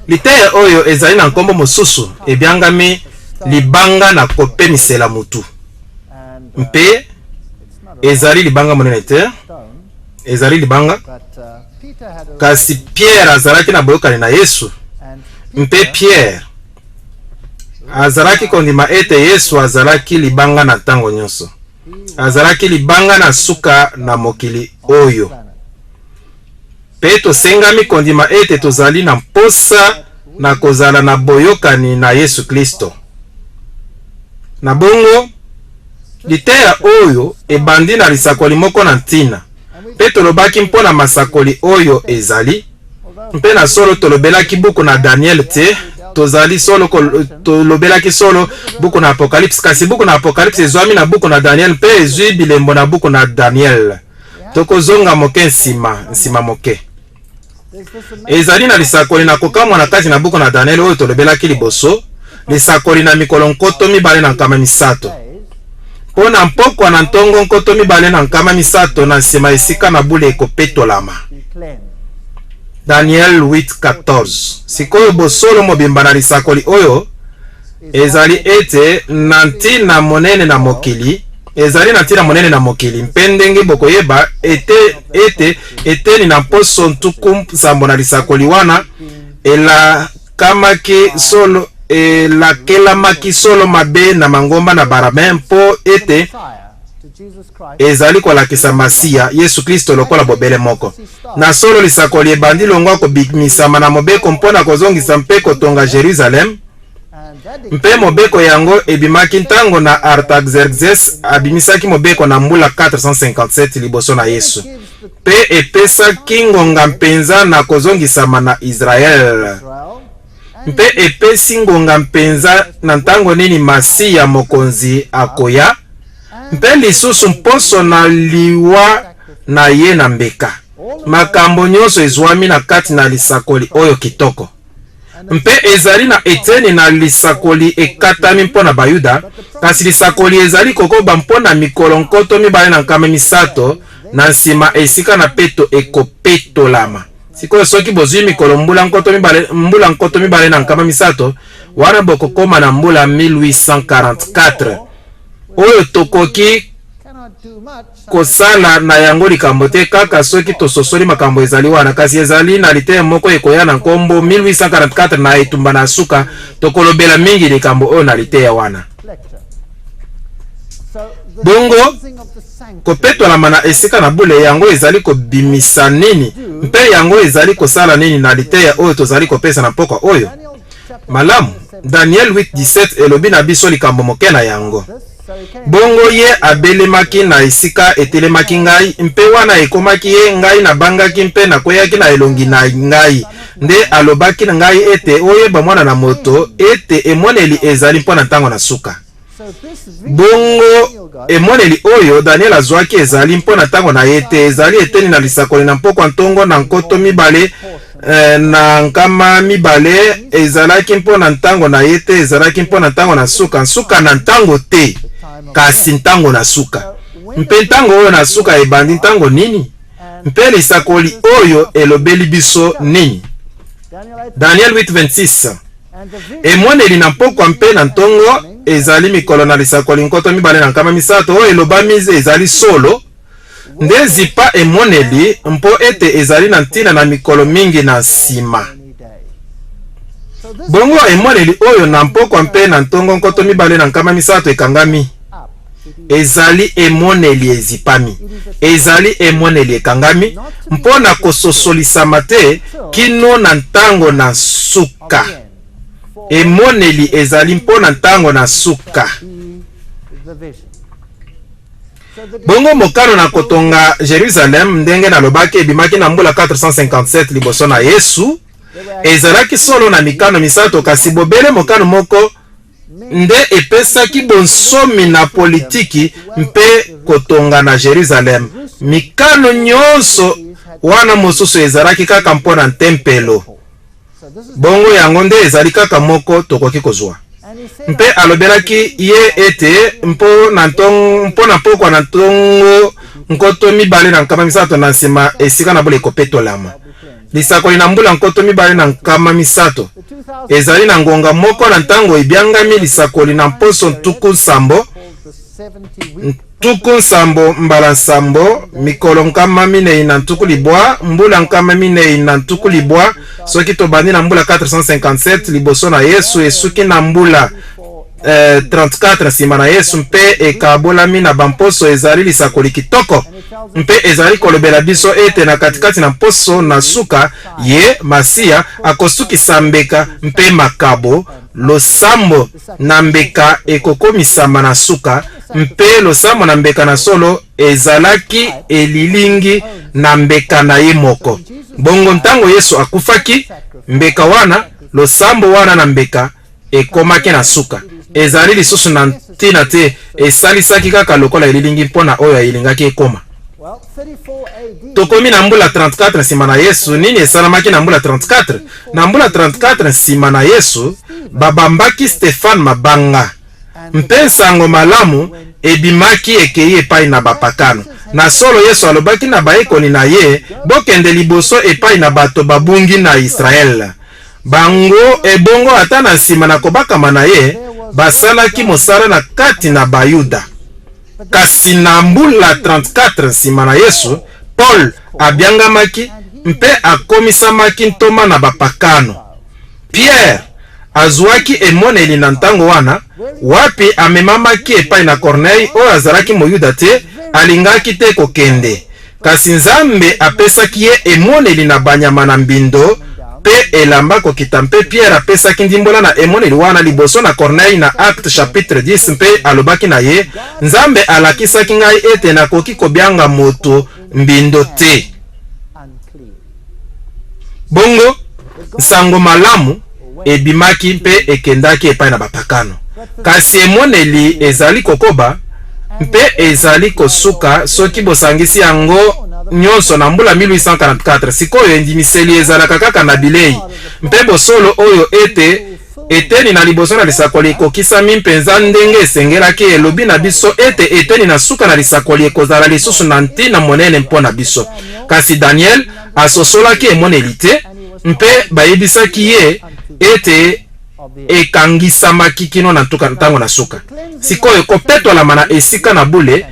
Liteya oyo ezali na nkombo mosusu ebyangami libanga na kopemisela mutu. Mpe ezali libanga monene te. Ezali libanga. Kasi Pierre azalaki na boyokani na Yesu. Mpe Pierre azalaki kondima ete Yesu azalaki libanga na ntango nyonso. Azalaki libanga na suka na mokili oyo. Pe tosengami kondima ete tozali na mposa na kozala na boyokani na Yesu Kristo. Na bongo liteya oyo ebandi na lisakoli moko na ntina. Pe tolobaki mpona masakoli oyo ezali. Mpe na solo tolobelaki buku na Daniel te. Tozali solo tolobelaki solo buku na Apocalypse. Kasi buku na Apocalypse ezwami na buku na Daniel. Mpe ezwi bilembo na buku na Daniel. Tokozonga moke nsima moke. Ezali na lisakoli na kokamwa na kati na buku na Daniel oyo tolobelaki liboso. Lisakoli na mikolo nkoto mibale na nkama misato. Pona mpokwa na ntongo nkoto mibale na nkama misato na nsima esika na bule ekopetolama. Daniel 8:14. Sikoyo bosolo mobimba na lisakoli oyo ezali ete na ntina monene na mokili. Ezali na ntina monene na mokili. Mpe ndenge bokoyeba eteni na poso ntuku nsambo na lisakoli wana elakelamaki solo mabe na mangomba na barame mpo ete ezali kolakisa Masiya Yesu Kristo lokola bobele moko. Na solo lisakoli ebandi longwa kobimisama na mobeko mpona kozongisa mpe kotonga Jerusalem. Mpe mobeko yango ebimaki ntango na Artaxerxes abimisaki mobeko na mbula 457 liboso na Yesu. Pe epesaki ngonga mpenza na kozongisama na Israel. Mpe epesi ngonga mpenza na ntango nini Masiya mokonzi akoya. Mpe lisusu mposo na liwa na ye na mbeka. Makambo nyonso ezwami na kati na lisakoli oyo kitoko. Mpe ezali na eteni na lisakoli ekatami mpona Bayuda. Kasi lisakoli ezali kokoba mpona mikolo nkoto mibale na nkama misato na nsima esika na peto ekopetolama. Sikoyo soki bozwi mikolo mbula nkoto mibale na nkama misato wana bokokoma na mbula 1844. Oyo tokoki kosala na yango likambo te kaka soki tososoli makambo ezali wana. Kasi ezali na liteya moko ekoya na nkombo 1844 na etumba na suka tokolobela mingi likambo oyo na liteya wana. Bongo kopetolama na esika na bule yango ezali kobimisa nini? Mpe yango ezali kosala nini na liteya oyo tozali kopesa na mpoka oyo? Malamu Daniel 8:17 elobi na biso likambo moke na yango. Bongo ye abelemaki na esika etelemaki ngai. Mpe wana ekomaki ye ngai na bangaki mpe na kweyaki na elongi na ngai. Nde alobaki na ngai ete oyeba mwana na moto ete emoneli ezali mpona ntango na suka. Bongo emoneli oyo Daniel azwaki ezali mpona ntango na ye te. Ezali eteni na lisakoli na mpokwa ntongo na nkoto mibale na nkama mibale. Ezalaki mpona ntango na ye te. Ezalaki mpona ntango na suka. Nsuka na ntango te kasi ntango na suka. Mpe ntango oyo na suka ebandi ntango nini? Mpe lisakoli oyo elobeli biso nini? Daniel 8:26. Emoneli na mpokwa mpe na ntongo ezali mikolo na lisakoli nkoto mibale na nkama misato oyo elobami ezali solo. Nde zipa emoneli mpo ete ezali na ntina na mikolo mingi na nsima. Bongo emoneli oyo na mpokwa mpe na ntongo nkoto mibale na nkama misato ekangami. Ezali emoneli ezipami. Ezali emoneli ekangami mpona kososolisama te kino na ntango na suka. Emoneli ezali mpona ntango na suka. Bongo mokano na kotonga Jerusalem ndenge nalobaki ebimaki na mbula 457 liboso na Yesu. Ezalaki solo na mikano misato kasi bobele mokano moko nde epesaki bonsomi na politiki mpe kotonga na Jerusalem. Mikano nyonso wana mosusu ezalaki kaka mpona tempelo. Bongo yango nde ezali kaka moko tokoki kozwa. Mpe alobelaki ye ete mpona mpokwa na ntongo nkoto mibale na nkama misato na nsima esika na bule ekopetolama. lisakoli na mbula nkoto mibale na nkama misato ezali na ngonga moko na ntango ebyangami lisakoli na mposo ntuku nsambo mbala nsambo mikolo nkama minei na ntuku libwa mbula nkama minei na ntuku libwa soki tobandi na mbula 457 liboso na Yesu esuki na mbula 34 nsima na Yesu mpe ekabolami na bamposo ezali lisakoli kitoko mpe ezali kolobela biso ete na katikati na mposo na suka ye Masiya akosukisa mbeka mpe makabo losambo na mbeka ekokomisama na suka mpe losambo na mbeka na solo ezalaki elilingi na mbeka na ye moko. Bongo ntango Yesu akufaki mbeka wana losambo wana na mbeka ekomaki na suka ezali lisusu na ntina te esalisaki kaka lokola elilingi mpona oyo elingaki ekoma. Tokomi na mbula 34 nsima na Yesu. Nini esalamaki na mbula 34? Na mbula 34 nsima na Yesu babambaki Stefane mabanga mpe nsango malamu ebimaki ekei epai na bapakano. Na solo Yesu alobaki na baekoli na ye bokende liboso epai na bato babungi na Israel. Bango ebongo ata na nsima na kobakama na ye basalaki mosala na kati na Bayuda. Kasi na mbula 34 nsima na Yesu Paul abyangamaki mpe akomisamaki ntoma na bapakano. Pierre azwaki emoneli na ntango wana wapi amemamaki epai na Corneille oyo azalaki moyuda te alingaki te kokende. Kasi Nzambe apesaki ye emoneli na banyama na mbindo pe elamba kokita mpe Pierre apesaki ndimbola na emoneli wana liboso na Corneille na Acte chapitre 10 mpe alobaki na ye Nzambe alakisaki ngai ete nakoki kobyanga moto mbindo te. Bongo nsango malamu ebimaki mpe ekendaki epai na bapakano. Kasi emoneli ezali kokoba mpe ezali kosuka soki bosangisi yango nyonso na mbula 1844. Sikoyo endimiseli ezalaka kaka na bilei mpe bosolo oyo eteni na liboso na lisakoli ekokisami mpenza ndenge esengelaki elobi na biso ete eteni na suka na lisakoli ekozala lisusu na ntina monene mpo na biso. Kasi Daniel asosolaki emoneli te mpe bayebisaki ye ete ekangisamaki kino na ntango na suka. Sikoyo kopetolama na esika na bule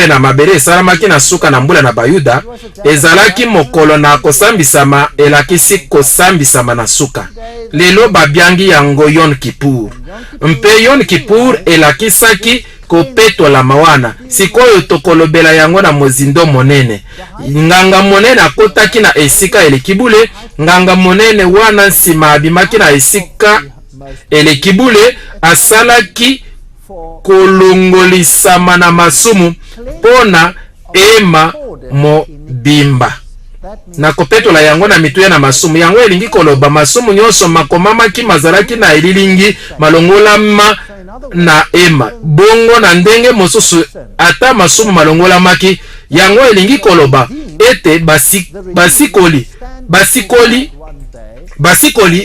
na mabele esalamaki na suka na mbula na Bayuda ezalaki mokolo na kosambisama elakisi kosambisama na suka. Lelo babyangi yango Yom Kippur mpe Yom Kippur elakisaki kopetolama wana. Sikoyo tokolobela yango na mozindo monene. Nganga monene akotaki na esika elekibule. Nganga monene wana nsima abimaki na esika elekibule asalaki kolongolisama na masumu pona ema mobimba. Na kopetola yango na mituya na masumu yango elingi koloba masumu nyonso makomamaki mazalaki na elilingi malongolama na ema. Bongo na ndenge mosusu ata masumu malongolamaki yango elingi koloba ete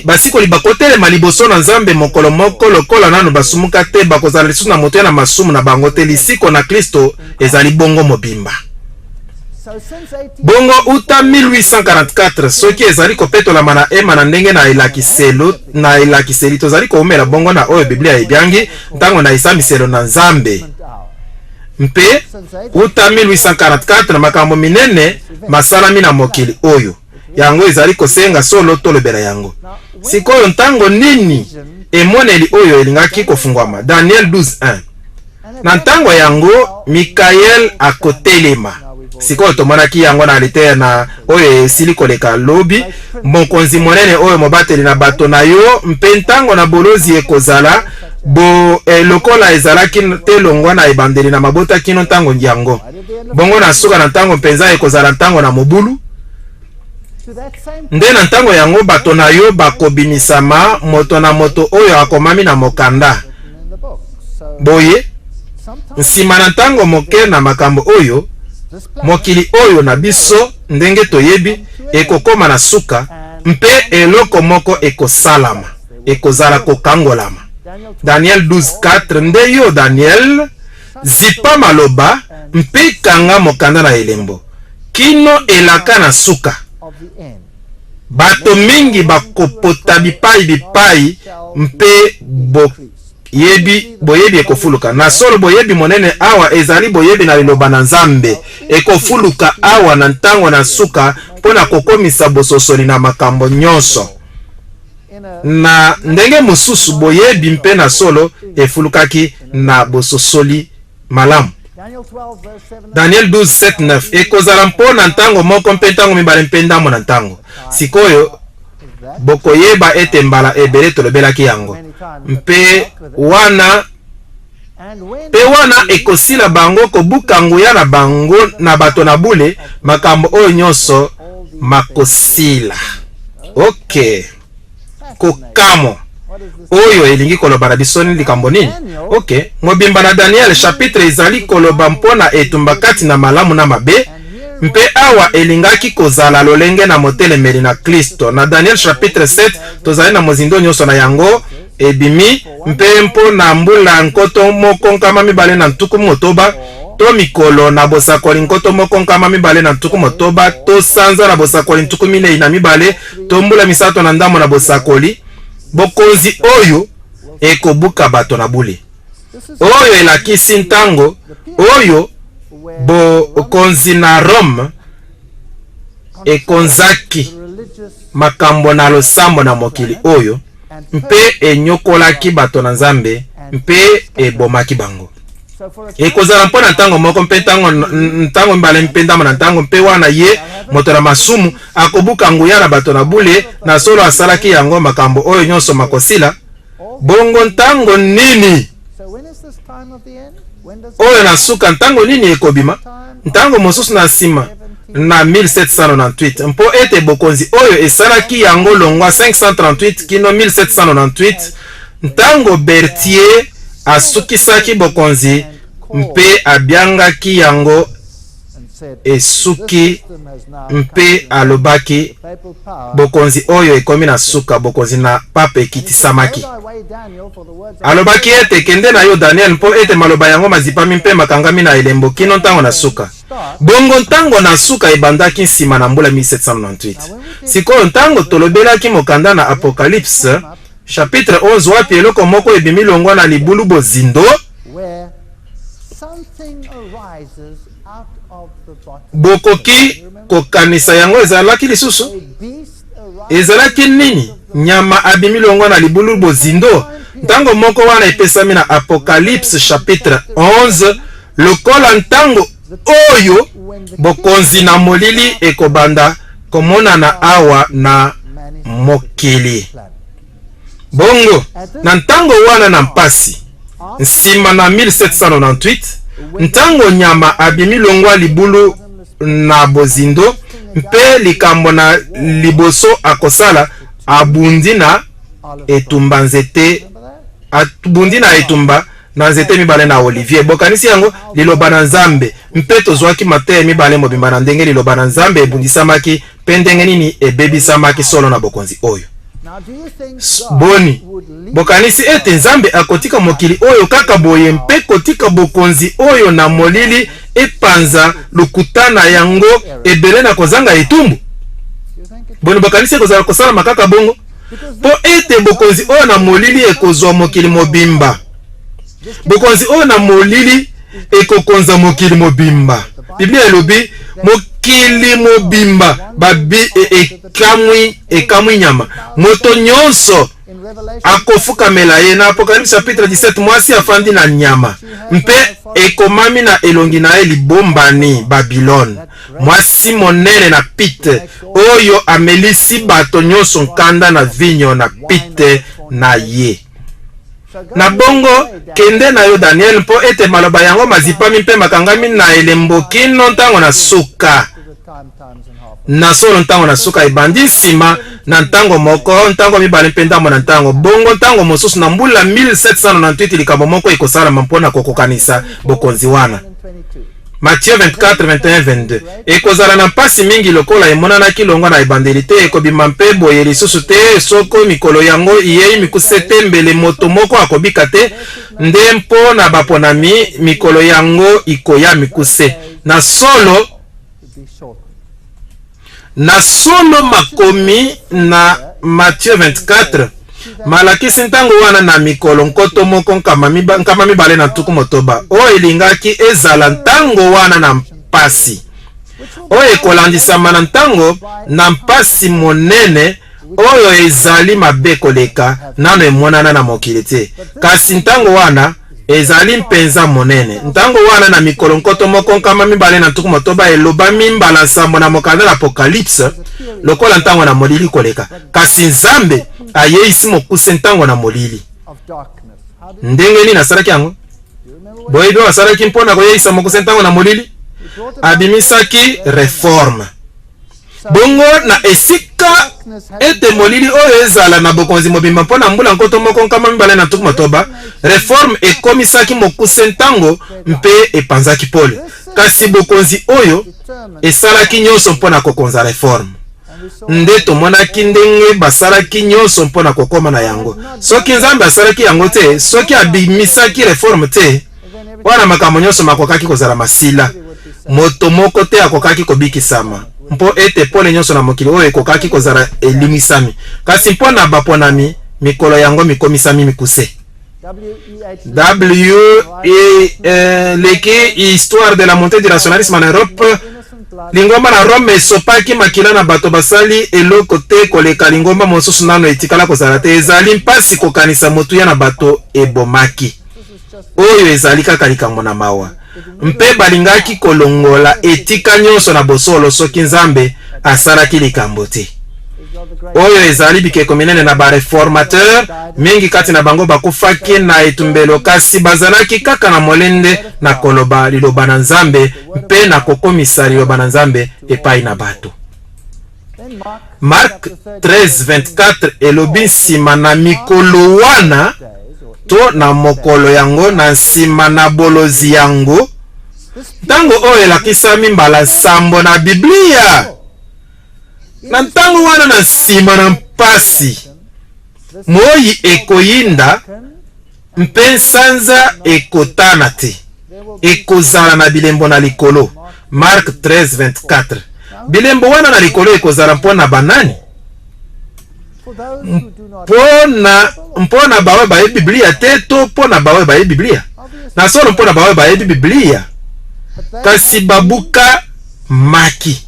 basikoli bakotelema liboso na Nzambe mokolo moko lokola nanu basumuka te bakozala lisusu na moto na masumu na bango te. Lisiko na Kristo ezali bongo mobimba. Bongo uta 1844 soki ezali kopetolama na ema na ndenge na elakiseli tozali koumela bongo na oyo Biblia ebyangi ntango na esambiselo na Nzambe. Mpe uta 1844 makambo minene masalami na mokili oyo yango ezali kosenga solo tolobela yango. Sikoyo ntango nini emoneli oyo elingaki kofungwama? Daniel 12:1. Na ntango yango Mikael akotelema. Sikoyo tomonaki yango na alite na oyo esili koleka lobi mokonzi monene oyo mobateli na bato na yo mpe ntango na bolozi ekozala lokola ezalaki te longwa na ebandeli na mabota kino ntango yango. Bongo na suka na ntango mpenza ekozala ntango na mobulu nde na ntango yango bato na yo bakobimisama moto na moto oyo akomami na mokanda. Boye nsima na ntango moke na makambo oyo mokili oyo na biso ndenge toyebi ekokoma na suka mpe eloko moko ekosalama ekozala kokangolama. Daniel 12:4. Nde yo Daniel zipa maloba mpe kanga mokanda na elembo kino elaka na suka bato mingi bakopota bipai mpe boyebi ekofuluka. Na solo boyebi monene awa ezali boyebi na liloba na Nzambe ekofuluka awa na ntango na suka mpona kokomisa bososoli na makambo nyonso. Na ndenge mosusu boyebi mpe na solo efulukaki na bososoli malamu. Daniel 12:7-9 ekozala mpo na ntango moko mpe ntango mibale mpe ndambo na ntango. Sikoyo bokoyeba ete mbala ebele tolobelaki yango. Mpe wana ekosila bango kobuka nguya na bango na bato na bule makambo oyo nyonso makosila. Okay. Kokamo oyo elingi koloba na bisoni likambo nini? Okay. Mobimba na Daniel chapitre ezali koloba mpona etumba kati na malamu na mabe. Mpe awa elingaki kozala lolenge na motelemeli na Kristo. Na Daniel chapitre 7 tozali na mozindo nyonso na yango ebimi mpe mpo na mbula nkoto moko nkama mibale na ntuku motoba to mikolo na bosakoli nkoto moko nkama mibale na ntuku motoba to sanza na bosakoli ntuku minei na mibale to mbula misato na ndamo na bosakoli bokonzi oyo ekobuka bato na bule. Oyo elakisi ntango oyo bokonzi na Rome ekonzaki makambo na losambo na mokili oyo mpe enyokolaki bato na Nzambe mpe ebomaki bango. Ekozala mpo na ntango moko mpe ntango mbale mpe ndamo na ntango mpe wana ye moto na masumu akobuka nguya na bato na bule na solo asalaki yango makambo oyo nyonso makosila. Bongo ntango nini oyo na suka ntango nini ekobima? Ntango mosusu na nsima na 1798 mpo ete bokonzi oyo esalaki yango longwa 538 kino 1798 ntango Berthier asukisaki bokonzi mpe abiangaki yango esuki mpe alobaki bokonzi oyo ekomi na suka bokonzi na pape ekitisamaki. Alobaki ete kende na yo Daniel mpo ete maloba yango mazipami mpe makangami na elembo kino ntango na suka. Bongo ntango na suka ebandaki nsima na mbula 1798. Sikoyo ntango tolobelaki mokanda na Apocalypse chapitre 11 wapi eloko moko ebimi longwa na libulu bozindo bokoki kokanisa yango ezalaki lisusu. Ezalaki nini? Nyama abimi longwa na libulu bozindo. Ntango moko wana epesami na Apocalypse chapitre 11 lokola ntango oyo bokonzi na molili ekobanda komonana awa na mokili. Bongo na ntango wana na mpasi nsima na 1798 ntango nyama abimi longwa libulu na bozindo mpe likambo na liboso akosala abundi na etumba nzete abundi na etumba na nzete mibale na Olivier. Bokanisi yango liloba na Nzambe mpe tozwaki Mateya mibale mobimba na ndenge liloba na Nzambe ebundisamaki mpe ndenge nini ebebisamaki solo na bokonzi oyo. Boni bokanisi ete Nzambe akotika mokili oyo kaka boye mpe kotika bokonzi oyo na molili epanza lukutana yango ebele na kozanga etumbu? Boni bokanisi ekozala kosala makaka bongo po ete bokonzi oyo na molili ekozwa mokili mobimba. Bokonzi oyo na molili ekokonza mokili mobimba. Biblia elobi mokili mobimba babi ekamwi nyama moto nyonso akofukamela ye. Na Apocalypse chapitre 17 mwasi afandi na nyama mpe ekomami na elongi na ye libombani Babylone mwasi monene na pite oyo amelisi bato nyonso nkanda na vinyo na pite na ye. Na bongo kende na yo Daniel mpo ete maloba yango mazipami mpe makangami na elembo kino ntango na suka. Na solo ntango na suka ebandi nsima na ntango moko ntango mibale mpe ndambo na ntango. Bongo ntango mosusu na mbula 1798 likambo moko ekosalama mpona kokokanisa bokonzi wana. Matthieu 24:21-22 ekozala na mpasi mingi lokola emonanaki longwa na ebandeli te ekobima mpe boye lisusu te soko mikolo yango iyei mikuse te mbele moto moko akobika te nde mpo na baponami mikolo yango ikoya mikuse. Na solo na solo makomi na Matthieu 24 malakisi ntango wana na mikolo nkoto moko nkama mibale na tuku motoba oyo elingaki ezala ntango wana na mpasi oyo ekolandisama na ntango na mpasi monene oyo ezali mabe koleka nano emonana na mokili te kasi ntango wana ezali mpenza monene ntango wana na mikolo nkoto moko nkama mibale na tuku motoba elobami mbala nsambo na mokanda na apocalypse lokola ntango na molili koleka kasi nzambe ayeisi mokuse ntango na molili ndenge nini asalaki yango boyebi oyo asalaki mpona koyeisa mokuse ntango na molili abimisaki reforme bongo na esika ete molili oyo ezala na bokonzi mobimba mpona mbula nkoto moko nkama mibale na tuku motoba reforme ekomisaki mokuse ntango mpe epanzaki pole kasi bokonzi oyo esalaki nyonso mpona kokonza reforme nde tomonaki ndenge basalaki nyonso mpona kokoma na yango soki nzambe asalaki yango te soki abimisaki reforme te wana makambo nyonso makokaki kozala masila moto moko te akokaki kobikisama mpo ete pole nyonso na mokili oyo ekokaki kozala elimisami kasi mpo na baponami mikolo yango mikomisami mikuse leki histoire de la montée du rationalisme en Europe lingomba na Rome esopaki makila na bato basali eloko te koleka lingomba mosusu nano etikala kozala te ezali mpasi kokanisa motuya na bato ebomaki oyo ezali kaka likambo na mawa mpe balingaki kolongola etika nyonso na bosolo soki nzambe asalaki likambo te oyo ezali bikeko minene na bareformateur mingi kati na bango bakufaki na etumbelo kasi bazalaki kaka na molende na koloba liloba na nzambe mpe na kokomisa liloba na nzambe epai na bato. Mark 13:24 elobi nsima na mikolo wana to na mokolo yango na nsima na bolozi yango ntango oyo elakisami mbala sambo na Biblia na ntango wana na nsima na mpasi moyi ekoyinda mpe nsanza ekotana te ekozala na bilembo na likolo. Mark 13:24 bilembo wana na likolo ekozala mpona banani? mpona bawe baye Biblia te to mpona bawe baye Biblia? Na solo mpona bawe baye Biblia kasi babuka maki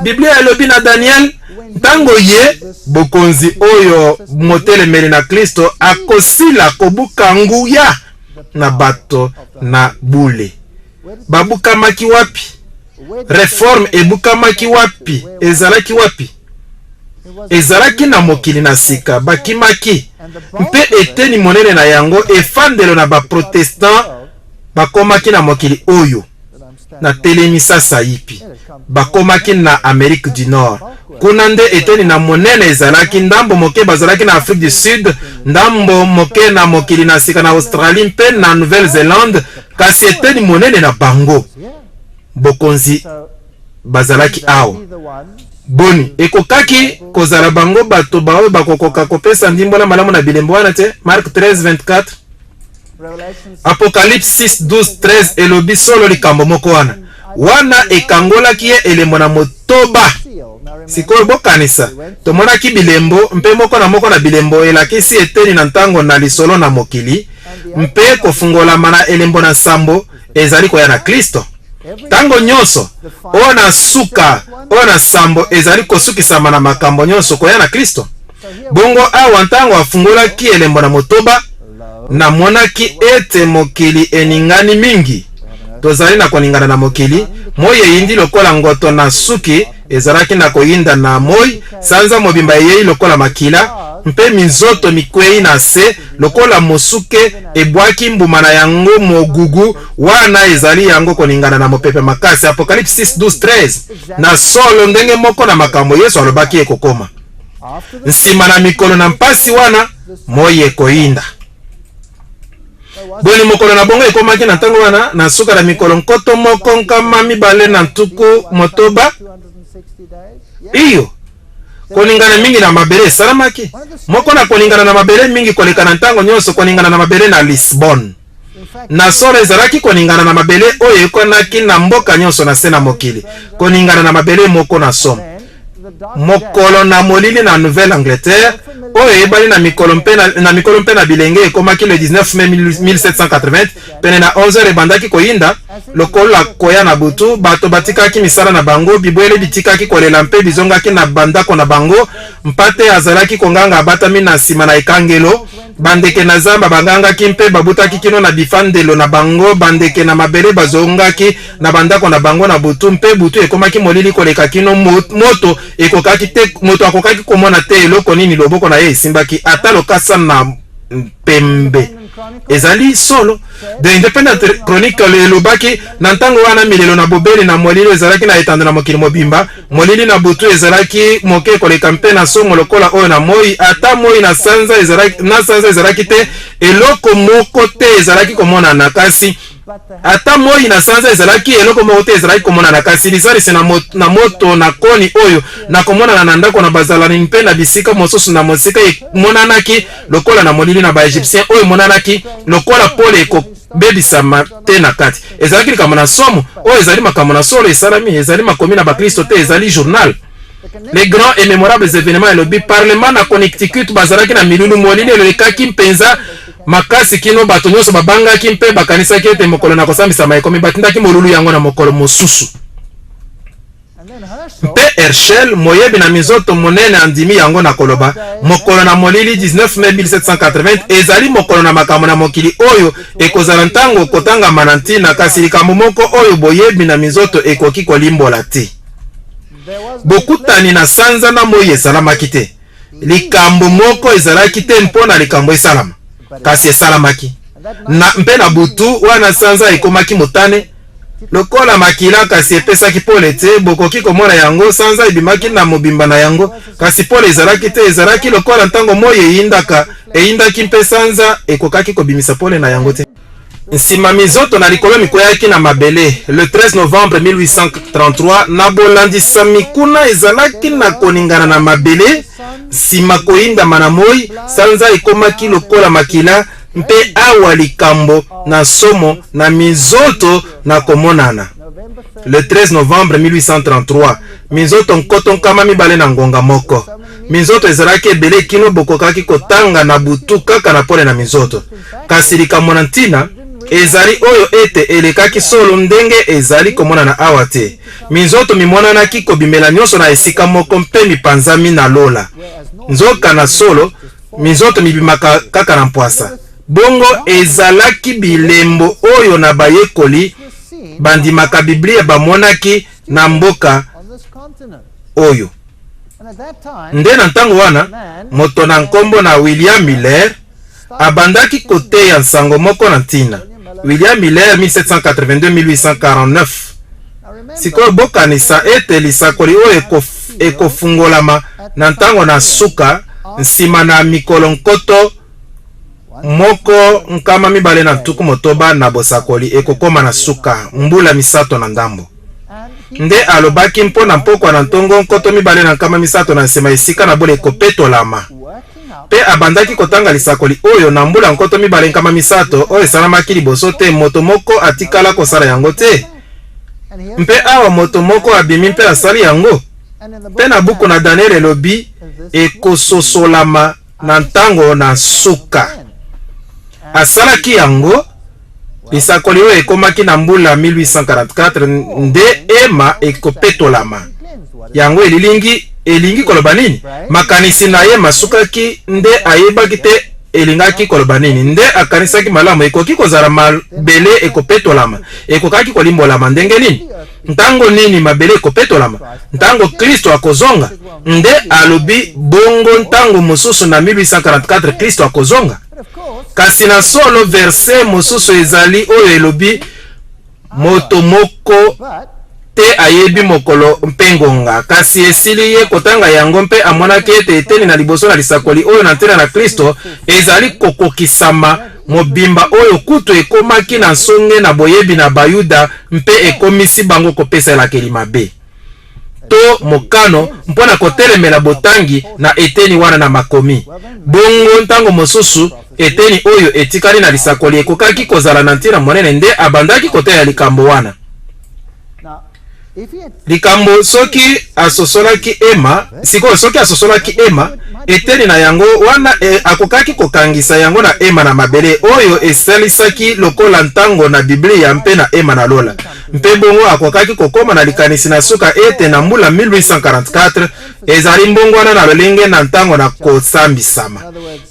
Biblia elobi na Daniel ntango ye bokonzi oyo motelemeli na Kristo akosila kobuka nguya na bato na bule. Babuka maki wapi? Reforme ebuka maki wapi? Ezalaki wapi? Ezalaki na mokili na sika bakimaki mpe eteni monene na yango efandelo na baprotestant bakomaki na mokili oyo na telemi sasa yipi bakomaki na Amerique du Nord kuna nde eteni na monene ezalaki ndambo moke bazalaki na Afrique du Sud ndambo moke na mokili na sika na Australie mpe na Nouvelle-Zélande kasi eteni monene na bango bokonzi bazalaki awo boni ekokaki kozala bango bato bawe bakokoka kopesa ndimbola malamu na bilembo wana te. Mark 13:24 Apocalypse 6:12-13 elobi solo likambo moko wana ekangolaki ye elembo na motoba. Sikoyo bokanisa tomonaki bilembo mpe moko na bilembo elakisi eteni na ntango na lisolo na mokili mpe kofungolama na elembo na sambo ezali koya na Kristo. Tango nyonso oyo na suka oyo na sambo ezali kosukisama na makambo nyonso koya na Kristo. Bongo awa ntango afungolaki elembo na motoba namonaki ete mokili eningani mingi. Tozali na koningana na mokili moi eyindi lokola ngoto na suki ezalaki na koyinda na moi sanza mobimba eyei lokola makila mpe minzoto mikwei na se lokola mosuke ebwaki mbuma na yango mogugu wana ezali yango koningana na mopepe makasi. Apocalypse 6:12-13 na solo ndenge moko na makambo Yesu alobaki ekokoma nsima na mikolo na mpasi wana moi ekoyinda. Boni mokolo na bongo ekomaki na ntango wana na suka na mikolo nkoto moko nkama mibale na ntuku motoba iyo koningana mingi na mabele esalamaki moko na koningana na mabele mingi koleka na ntango nyonso koningana na mabele na Lisbonne na solo ezalaki koningana na mabele oyo ekonaki na mboka nyonso na se na mokili koningana na mabele moko na somo mokolo na molili na Nouvelle-Angleterre oyo eyebali na mikolo mpe na bilenge ekomaki le 19 mai 1780 pene na 11h ebandaki koyinda lokola koya na butu bato batikaki misala na bango bibwele bitikaki kolela mpe bizongaki na bandako na bango mpate azalaki konganga abatami na nsima na ekangelo bandeke na zamba bangangaki mpe babutaki kino na bifandelo na bango bandeke na mabele bazongaki na bandako na bango na butu mpe butu ekomaki molili koleka kino moto ekokaki te moto akokaki komona te eloko nini loboko na ye esimbaki ata lokasa na pembe ezali solo. The Independent Chronicle elobaki na ntango wana milelo na bobeli na molili ezalaki na etando na mokili mobimba molili na butu ezalaki moke koleka mpe na somo lokola oyo na moi ata moi na sanza ezalaki te eloko moko te ezalaki komona na kasi ata moi na sanza ezalaki eloko moko te ezalaki komona na kasi lisalisi na moto na koni oyo na komona na ndako na bazalani mpe na bisika mosusu na mosika emonanaki lokola na molili na baegyptien oyo monanaki lokola pole ekobebisama te na kati ezalaki likambo na somo oyo ezali makambo na solo esalami ezali makomi na bakristo te ezali journal. Les grands et mémorables événements elobi parlement na Connecticut bazalaki na milulu molili elekaki mpenza makasi kino bato nyonso babangaki mpe bakanisaki ete mokolo na kosambisama ekomi batindaki molulu yango na mokolo mosusu mpe Herschel moyebi na mizoto monene andimi yango na koloba mokolo na molili 19 mai 1780 ezali mokolo na makambo na mokili oyo ekozala ntango kotangama na ntina kasi likambo moko oyo boyebi na mizoto ekoki kolimbola te bokutani na sanza na moi esalamaki te likambo moko ezalaki te mpona likambo esalama kasi esalamaki na mpe na butu wana sanza ekomaki motane lokola makila kasi epesaki pole te bokoki komona yango sanza ebimaki na mobimba na yango kasi pole ezalaki te ezalaki lokola ntango moi eyindaki mpe sanza ekokaki kobimisa pole na yango te nsima mizoto na likolo mikweyaki na mabele le 13 novembre 1833 na bolandisa mikuna ezalaki na koningana na mabele nsima koyindama na moi sanza ekomaki lokola makila mpe awa likambo na somo na mizoto na komonana le 13 novembre 1833 mizoto nkoto nkama mibale na ngonga moko mizoto ezalaki ebele kino bokokaki kotanga na butu kaka na pole na mizoto kasi likambo na ntina ezali oyo ete elekaki solo ndenge ezali komonana awa te minzoto mimonanaki kobimela nyonso na esika moko mpe mipanzami na lola nzoka na solo minzoto mibimaka kaka na mpwasa bongo ezalaki bilembo oyo na bayekoli bandimaka biblia bamonaki na mboka oyo nde na ntango wana moto na nkombo na William Miller abandaki koteya nsango moko na ntina William Miller 1782-1849 sikoyo bokanisa ete lisakoli oyo ekofungolama na ntango na suka nsima na mikolo nkoto moko nkama mibale na ntuku motoba na bosakoli ekokoma na suka mbula misato na ndambo nde alobaki mpona mpokwa na ntongo nkoto mibale na nkama misato na nsima esika na bola ekopetolama pe abandaki kotanga lisakoli oyo na mbula nkoto mibale nkama misato oyo esalamaki liboso te moto moko atikala kosala yango te mpe awa moto moko abimi mpe asali yango pe na buku na Daniel elobi ekososolama na ntango na suka asalaki yango lisakoli oyo ekomaki na mbula 1844 nde ema ekopetolama yango elingi koloba nini makanisi na ye masukaki nde ayebaki te elingaki koloba nini nde akanisaki malamu ekoki kozala mabele ekopetolama ekokaki kolimbolama ndenge nini ntango nini mabele ekopetolama ntango Kristo akozonga nde alobi bongo ntango mosusu na 1844 Kristo akozonga kasi na solo verse mosusu ezali oyo elobi moto moko te ayebi mokolo mpe ngonga kasi esili ye kotanga yango mpe amonaki ete eteni na liboso na lisakoli oyo na ntela na Kristo ezali kokokisama mobimba oyo kutu ekomaki na nsonge na boyebi na bayuda mpe ekomisi bango kopeselakeli mabe to mokano mpona kotelemela botangi na eteni wana na makomi bongo ntango mosusu eteni oyo etikali na lisakoli ekokaki kozala na ntina monene nde abandaki koteya likambo wana. Likambo soki asosolaki ema, sikoyo soki asosolaki ema, eteni na yango wana akokaki kokangisa yango na ema na mabele oyo esalisaki lokola ntango na Biblia mpe na ema na lola. Mpe bongo akokaki kokoma na likanisi na suka ete na mbula 1844 ezali mbongwana na lolenge na ntango na kosambisama.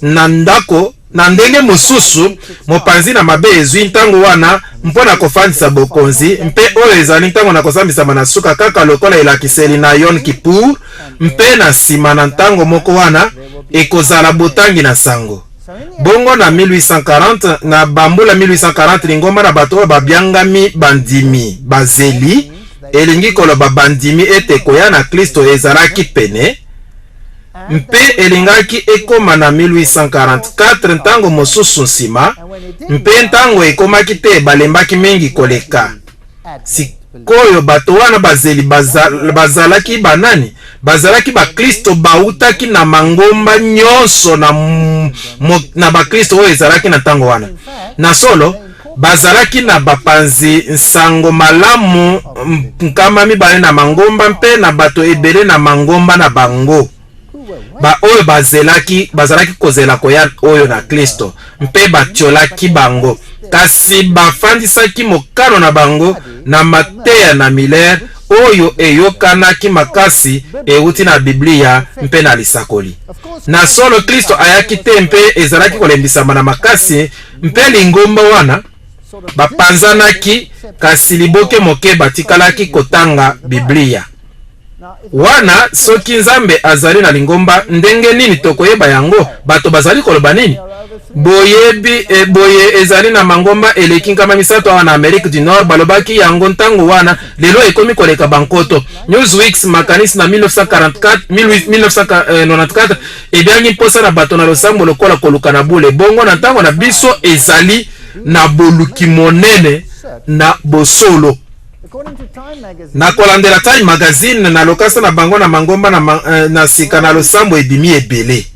Na ndako na ndenge mosusu mopanzi na mabe ezwi ntango wana mpona kofandisa bokonzi mpe oyo ezali ntango na kosambisama na suka kaka lokola elakiseli na Yom Kippur mpe na nsima na ntango moko wana ekozala botangi na sango. Bongo na 1840 na bambula 1840 lingomba na bato oyo babyangami bandimi bazeli elingi koloba bandimi ete koya na Kristo ezalaki pene mpe elingaki ekoma na 1844 ntango mosusu nsima mpe ntango ekomaki te balembaki mingi koleka. Sikoyo bato wana bazeli bazalaki banani? Bazalaki bakristo bautaki na mangomba nyonso na bakristo oyo ezalaki na ntango wana. Na solo bazalaki na bapanzi nsango malamu nkama mibale na mangomba mpe na bato ebele na mangomba na bango. Ba oyo bazalaki kozela koya oyo na Kristo mpe batiolaki bango kasi bafandisaki mokano na bango na mateya na Miller oyo eyokanaki makasi euti na Biblia mpe na lisakoli. Na solo Kristo ayaki te mpe ezalaki kolembisama na makasi mpe lingomba wana bapanzanaki kasi liboke moke batikalaki kotanga Biblia. Wana soki Nzambe azali na lingomba ndenge nini tokoyeba yango? Bato bazali koloba nini? Boye ezali na mangomba eleki nkama misato awa na Amerique du Nord balobaki yango ntango wana lelo ekomi koleka bankoto. Newsweek makanisi na 1994 ebiangi mposa na bato na losambo lokola koluka na bule. Bongo na ntango na biso ezali na boluki monene na bosolo. Na kolandela Time Magazine na lokasa na bango na mangomba na sika na losambo ebimi ebele.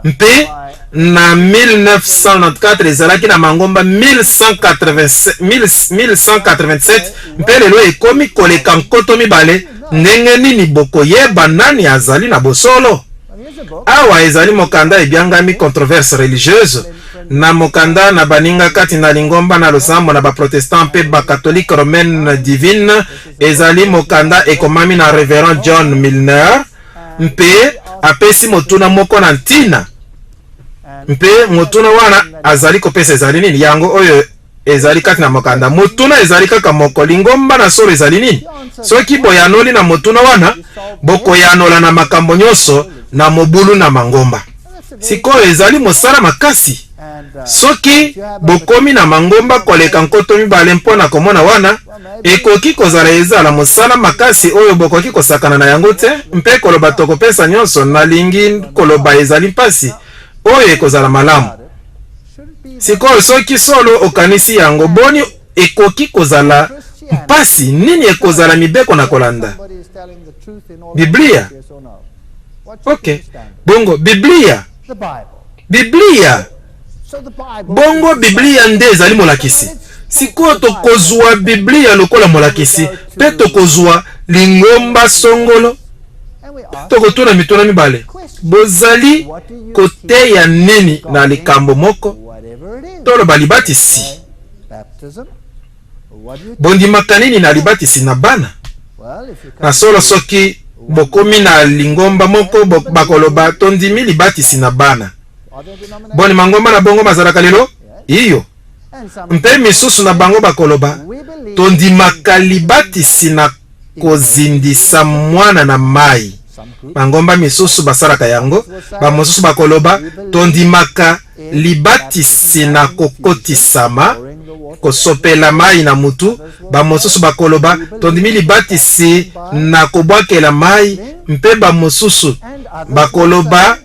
Mpe na 1994 ezalaki na mangomba 1187 mpe lelo ekomi koleka nkoto mibale. Ndenge nini bokoyeba nani azali na bosolo? Awa ezali mokanda ebyangami controverse religieuse na mokanda na baninga kati na lingomba na losambo na baprotestant mpe bakatholike romaine divine ezali mokanda ekomami na Reverend John Milner mpe apesi motuna moko na ntina mpe motuna wana azali kopesa ezali nini yango oyo ezali kati na mokanda. Motuna ezali kaka moko lingomba na solo ezali nini? Soki boyanoli na motuna wana bokoyanola na makambo nyonso na mobulu na mangomba. Sikoyo ezali mosala makasi. Soki bokomi na mangomba koleka nkoto mibale mpona komona wana ekoki kozala ezala mosala makasi oyo bokoki kosakana na yango te mpe koloba tokopesa nyonso nalingi koloba ezali mpasi oyo ekozala malamu. Sikoyo soki solo okanisi yango boni ekoki kozala mpasi nini ekozala mibeko na kolanda? Biblia. Okay. Bongo Biblia. Bongo Biblia nde ezali molakisi. Sikoyo tokozwa Biblia lokola molakisi pe tokozwa lingomba songolo tokotuna mituna mibale. Bozali koteya nini na likambo moko? Toloba libatisi. Bondimaka nini na libatisi na bana? Na solo soki bokomi na lingomba moko bakoloba tondimi libatisi na bana. Boni mangomba na bongo mazalaka lelo? Iyo. Mpe misusu na bango bakoloba tondimaka libatisi na kozindisa mwana na mai. Mangomba misusu basalaka yango. Bamosusu bakoloba tondimaka libatisi na kokotisama kosopela mai na mutu. Bamosusu bakoloba tondimi libatisi na kobwakela mai. Mpe bamosusu bakoloba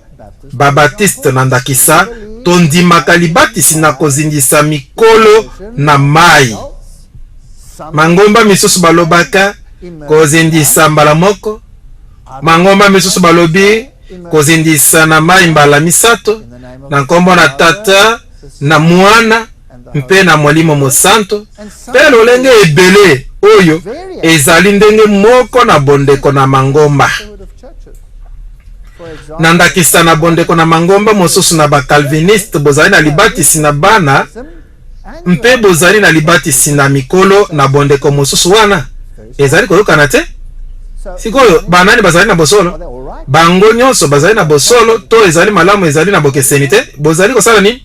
babatiste na ndakisa tondimaka libatisi na kozindisa mikolo na mai. Mangomba misusu balobaka kozindisa mbala moko. Mangomba misusu balobi kozindisa na mai mbala misato. na nkombo na Tata na Mwana mpe na Molimo Mosanto mpe lolenge ebele oyo ezali ndenge moko na bondeko na Mangomba. Na ndakisa na bondeko na Mangomba mosusu na bakalviniste bozali na libatisi na bana mpe bozali na libatisi na mikolo na bondeko mosusu wana ezali koyokana te. Sikoyo banani bazali na bosolo bango nyonso bazali na bosolo to ezali malamu ezali na bokeseni te bozali kosala nini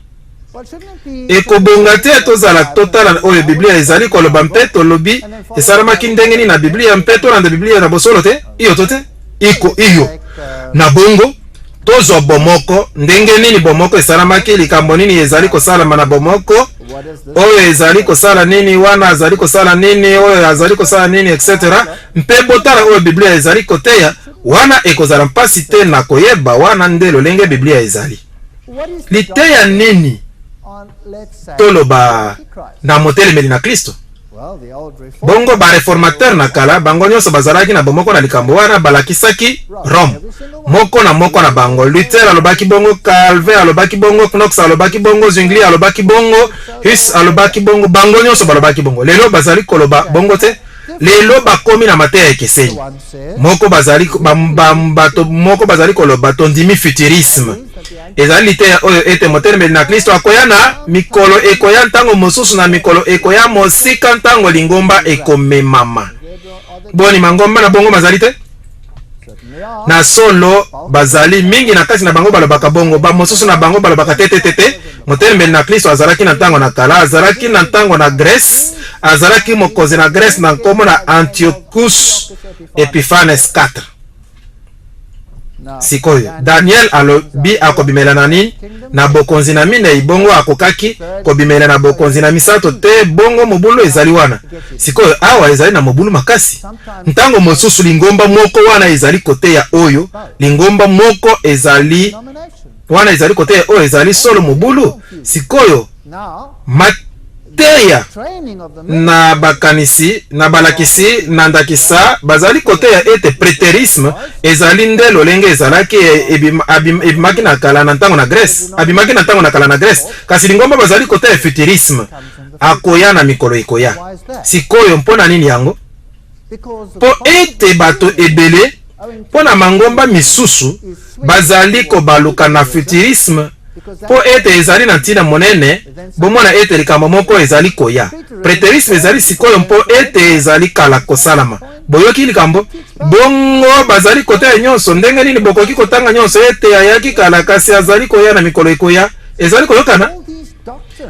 ekobonga te tozala totala oyo Biblia ezali koloba mpe tolobi esalamaki ndenge nini na Biblia mpe tolanda Biblia na bosolo te iyo to te iko iyo na bongo tozwa bomoko ndenge nini bomoko esalamaki likambo nini ezali kosalama na bomoko oyo ezali kosala nini wana azali kosala nini oyo azali kosala nini etc. mpe botala oyo Biblia ezali koteya wana ekozala mpasi te na koyeba wana nde lolenge Biblia ezali liteya nini toloba na motelemeli na Kristo. Bongo ba reformateur na kala bango nyonso bazalaki na bomoko na likambo wana balakisaki Rome moko na bango. Luther alobaki bongo, Calvin alobaki bongo, Knox alobaki bongo, Zwingli alobaki bongo, Hus alobaki bongo, bango nyonso balobaki bongo. Lelo bazali koloba bongo te. Lelo bakomi na mateya ekeseni. Moko bazali bato moko bazali koloba tondimi futurisme. Ezali liteya oyo ete motelemeli na Kristo akoya na mikolo ekoya ntango mosusu na mikolo ekoya mosika ntango lingomba ekomemama. Boni Mangomba na bongo bazali te? Na solo bazali mingi na kati na bango balobaka bongo ba mosusu na bango balobaka te. Motelemeli na Kristo azalaki na ntango na kala, azalaki na ntango na Grèce, azalaki mokozi na Grèce na nkombo na Antiochus Epiphanes 4. Sikoyo Daniel alobi akobimela na nini na bokonzi na minei bongo akokaki kobimela na bokonzi na misato te bongo mobulu ezali wana. Sikoyo awa ezali na mobulu makasi ntango mosusu lingomba moko wana ezali koteya oyo lingomba moko ezali wana ezali koteya oyo ezali solo mobulu. Sikoyo mateya na bakanisi na balakisi na ndakisa bazali koteya ete preterisme ezali nde lolenge ezalaki ebimaki na kala na ntango na Grèce abimaki na ntango na kala na Grèce kasi lingomba bazali koteya futurisme akoya na mikolo ekoya. Sikoyo mpona nini yango? Po ete bato ebele mpona Mangomba misusu bazali kobaluka na futurisme po ete ezali na ntina monene bomona ete likambo moko ezali koya. Preterisme ezali sikoyo mpo ete ezali kala kosalama. Boyoki likambo bongo bazali koteya nyonso ndenge nini bokoki kotanga nyonso ete ayaki kala kasi azali koya na mikolo ekoya ezali koyokana.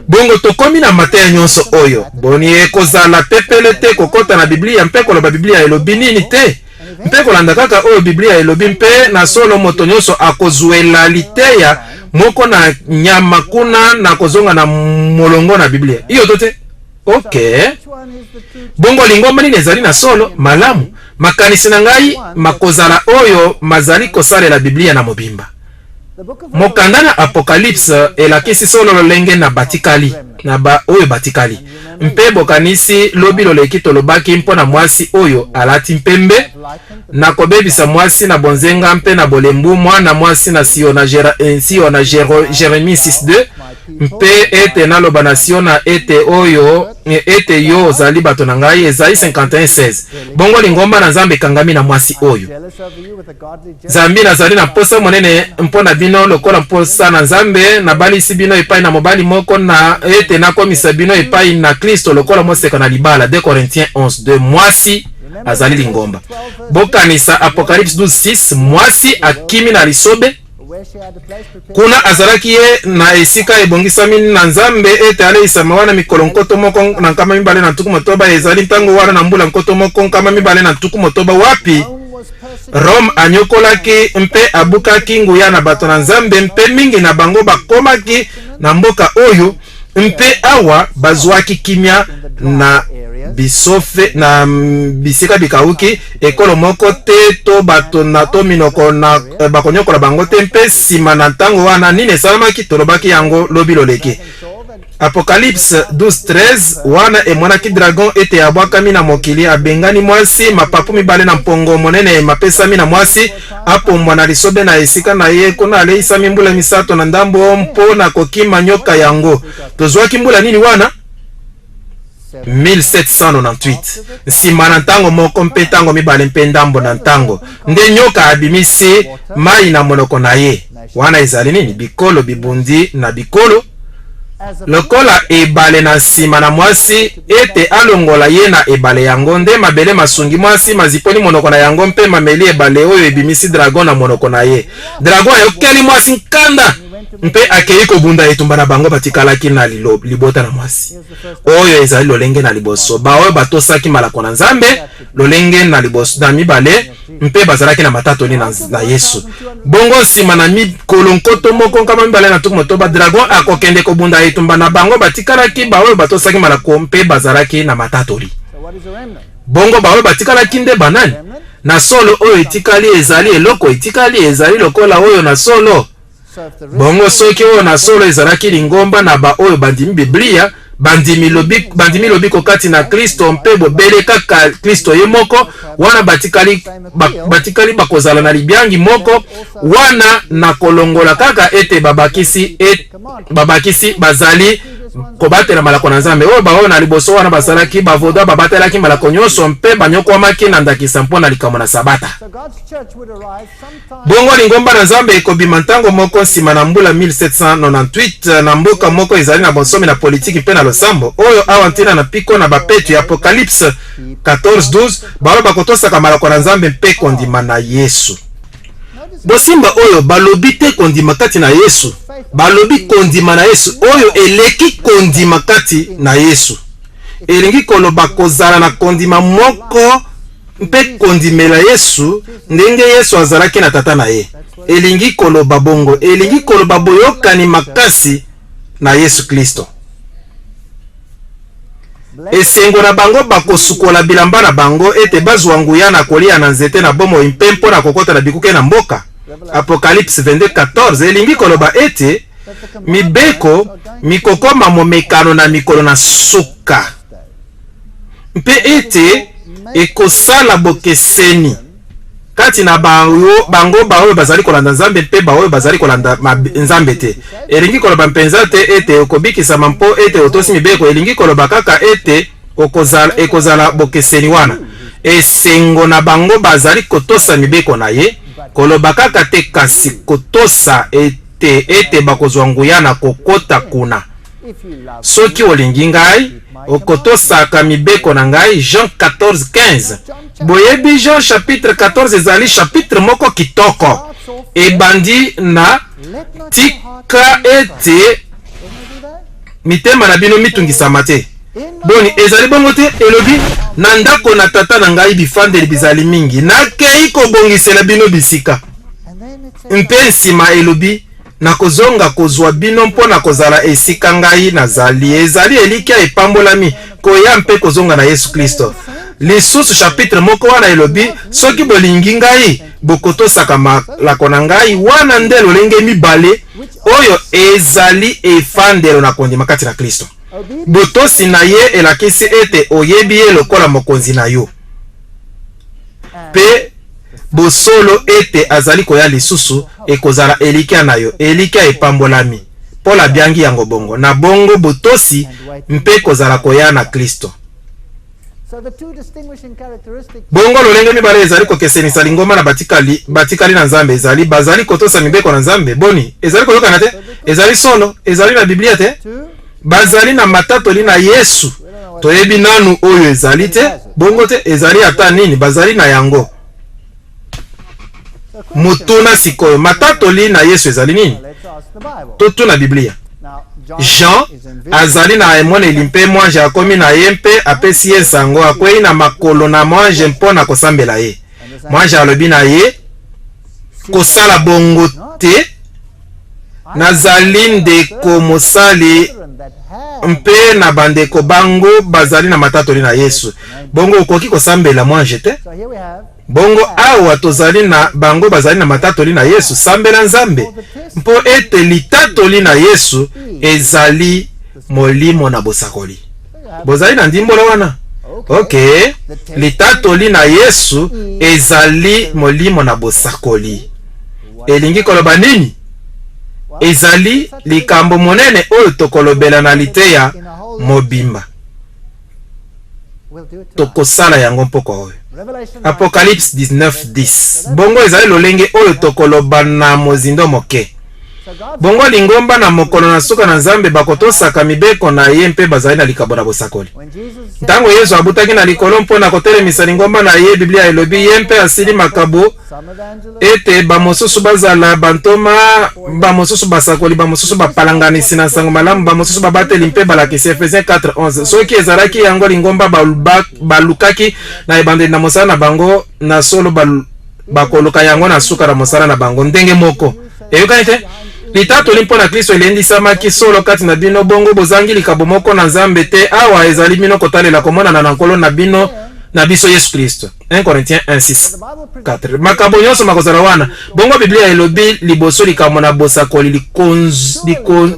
Bongo tokomi na mateya nyonso oyo boni ekozala pepele te kokota na Biblia mpe koloba Biblia elobi nini te mpe kolanda kaka oyo Biblia elobi mpe na solo moto nyonso akozwela liteya moko na nyama kuna na kozonga na molongo na Biblia iyo to te. Okay, bongo lingomba nini ezali na solo malamu makanisi na ngai makozala oyo mazali kosalela Biblia na mobimba. Mokanda na Apocalypse elakisi solo lolenge na batikali na ba oyo batikali mpe bokanisi lobi loleki tolobaki mpona mwasi oyo alati mpembe na kobebisa mwasi na bonzenga mpe na bolembu mwana mwasi na Sio na Jérémie 6:2 mpe ete naloba na Sio na ete oyo ete yo ozali bato na ngai ezali 51:16. Bongo lingomba na Nzambe kangami na mwasi oyo Zambi nazali na posa monene mpona bino lokola posa na Nzambe na balisi bino epai na mobali moko na ete nakomisa bino epai na Kristo lokola moseka na libala 2 Corinthiens 11:2 mwasi azali lingomba. Bokanisa Apocalypse 12:6 mwasi akimi na lisobe kuna azalaki ye na esika ebongisami na Nzambe ete aleisama wana mikolo nkoto moko na nkama mibale na ntuku motoba ezali ntango wana na mbula nkoto moko nkama mibale na ntuku motoba wapi Rome anyokolaki mpe abukaki nguya na bato na Nzambe mpe mingi na bango bakomaki na mboka oyo mpe awa bazwaki kimia na bisofe na bisika bikauki ekolo moko te to bato na to minoko na bakonyokola bango te mpe sima na ntango wana nini esalamaki tolobaki yango lobi loleki Apocalypse 12:13 wana emonaki dragon ete abwakami na mokili abengani mwasi mapapu mibale na mpongo monene mapesami na mwasi apombwa na lisobe na esika na ye kuna aleisami mbula misato na ndambo mpo na kokima nyoka yango. Tozwaki mbula nini wana? 1798 nsima na ntango moko mpe ntango mibale mpe ndambo na ntango nde nyoka abimisi mai na monoko na ye. Wana ezali nini? Bikolo bibundi na bikolo lokola ebale na nsima na mwasi ete alongola ye na ebale yango nde mabele masungi mwasi maziponi monoko na yango mpe mameli ebale oyo ebimisi dragon na monoko na ye. Dragon ayokeli mwasi nkanda mpe akei kobunda etumba na bango batikalaki na libota na mwasi. Oyo ezali lolenge na liboso baoyo batosaki malako na Nzambe lolenge na liboso na mibale mpe bazalaki na matatoli na Yesu. Bongo nsima na mikolo nkoto moko nkama mibale na tuku motoba dragon akokende kobunda etumba na bango batikalaki baoyo batosaki malako mpe bazalaki na matatoli. Bongo baoyo batikalaki nde banani? Na solo oyo etikali ezali eloko etikali ezali lokola oyo na solo. Bongo soki oyo na solo ezalaki lingomba na ba oyo bandimi Biblia bandimi lobiko kati na Kristo mpe bobele kaka Kristo ye moko wana batikali bakozala na libyangi moko wana na kolongola kaka ete babakisi bazali kobatela malako na Nzambe. Oyo baoyo na liboso wana basalaki bavoda babatelaki malako nyonso mpe banyokwamaki na ndakisa mpo na likambo na Sabata. Bongo lingomba na Nzambe ekobima ntango moko nsima na mbula 1798 na mboka moko ezali na bonsomi na politiki mpe na losambo oyo awa ntina na piko na bapetu ya Apocalypse 14:12 baoyo bakotosaka malako na Nzambe mpe kondima na Yesu. Bosimba oyo balobi te kondima kati na Yesu, balobi kondima na Yesu oyo eleki kondima kati na Yesu. Elingi koloba kozala na kondima moko mpe kondimela Yesu ndenge Yesu azalaki na tata na ye. Elingi koloba bongo, elingi koloba boyokani makasi na Yesu Kristo. Esengo na bango bakosukola bilamba na bango ete bazwa nguya na kolia na nzete na bomo mpe mpo na kokota na bikuke na mboka. Apocalypse 22:14 elingi koloba ete mibeko mikokoma momekano na mikolo na suka mpe ete ekosala bokeseni kati na bango baoyo bazali kolanda Nzambe mpe baoyo bazali kolanda Nzambe te. Elingi koloba mpenza te ete okobikisama mpo ete otosi mibeko. Elingi koloba kaka ete ekozala bokeseni wana. Esengo na bango bazali kotosa mibeko na ye koloba kaka te kasi kotosa ete bakozwa nguya na kokota kuna. Soki olingi ngai okotosaka mibeko na ngai. Jean 14:15 boyebi Jean chapitre 14 ezali chapitre moko kitoko ebandi na tika ete mitema na bino mitungisama te. Boni ezali bongo te elobi na ndako na tata na ngai bifandeli bizali mingi nakei kobongisela bino bisika mpe nsima elobi na kozonga kozwa bino mpo na kozala esika ngai nazali. Ezali elikia epambolami koya mpe kozonga na Yesu Kristo. Lisusu chapitre moko wana elobi soki bolingi ngai bokotosaka malako na ngai wana nde lolenge mibale oyo ezali efandelo na kondima kati na Kristo. Botosi na ye elakisi ete oyebi ye lokola mokonzi na yo pe bosolo ete azali koya lisusu ekozala elikia na yo elikia epambolami pola biangi yango bongo na bongo botosi mpe kozala koya na Kristo. Bongo lolenge mibale ezali kokesenisa lingoma na batikali na Nzambe ezali bazali kotosa mibeko na Nzambe. Boni ezali koyokana te, ezali solo, ezali na Biblia te, bazali na matatoli na Yesu toyebi nanu oyo ezali te. Bongo te ezali ata nini bazali na yango. Mutuna sikoyo matatoli na Yesu ezali nini? Toto na Biblia. Jean azali na emone limpe mwange akomi na ye mpe apesi ye sango akwei na makolo na mwange mpo na kosambela ye. Mwange alobi na ye kosala bongo te nazali ndeko mosali mpe na bandeko bango bazali na matatoli na Yesu. Bongo okoki kosambela mwange te. Bongo awa tozali na bango bazali na matatoli na Yesu sambela Nzambe mpo ete litatoli na Yesu ezali molimo na bosakoli. Bozali na ndimbola wana. Okay, litatoli na Yesu ezali molimo na bosakoli. Elingi koloba nini? Ezali likambo monene oyo tokolobela na liteya mobimba. Tokosala yango mpoko oyo. Apocalypse 19:10. Bongo ezali lolenge oyo tokoloba na mozindo moke. Bongo lingomba na mokolo na suka na Nzambe bakotosaka mibeko na ye mpe bazali na likabo na bosakoli. Ntango Yesu abutaki na likolo mpona kotelemisa lingomba na ye, Biblia elobi ye mpe asili makabo ete bamosusu bazala bantoma, bamosusu basakoli, bamosusu bapalanganisi na sango malamu, bamosusu babateli mpe balakisi. Efesiens 4:11. Soki ezalaki yango lingomba balukaki na ebandeli na mosala na bango, na solo bakoluka yango na suka na mosala na bango ndenge moko. Eyokani te? Litatoli mpo na Kristo elendisamaki solo kati na bino, bongo bozangi likabo moko na Nzambe te. Awa ezali bino kotalela komonana na nkolo na bino na biso Yesu Kristo. 1 Corinthiens 1:6-4. Makabo nyonso makozala wana. Bongo Biblia elobi liboso likambo na bosakoli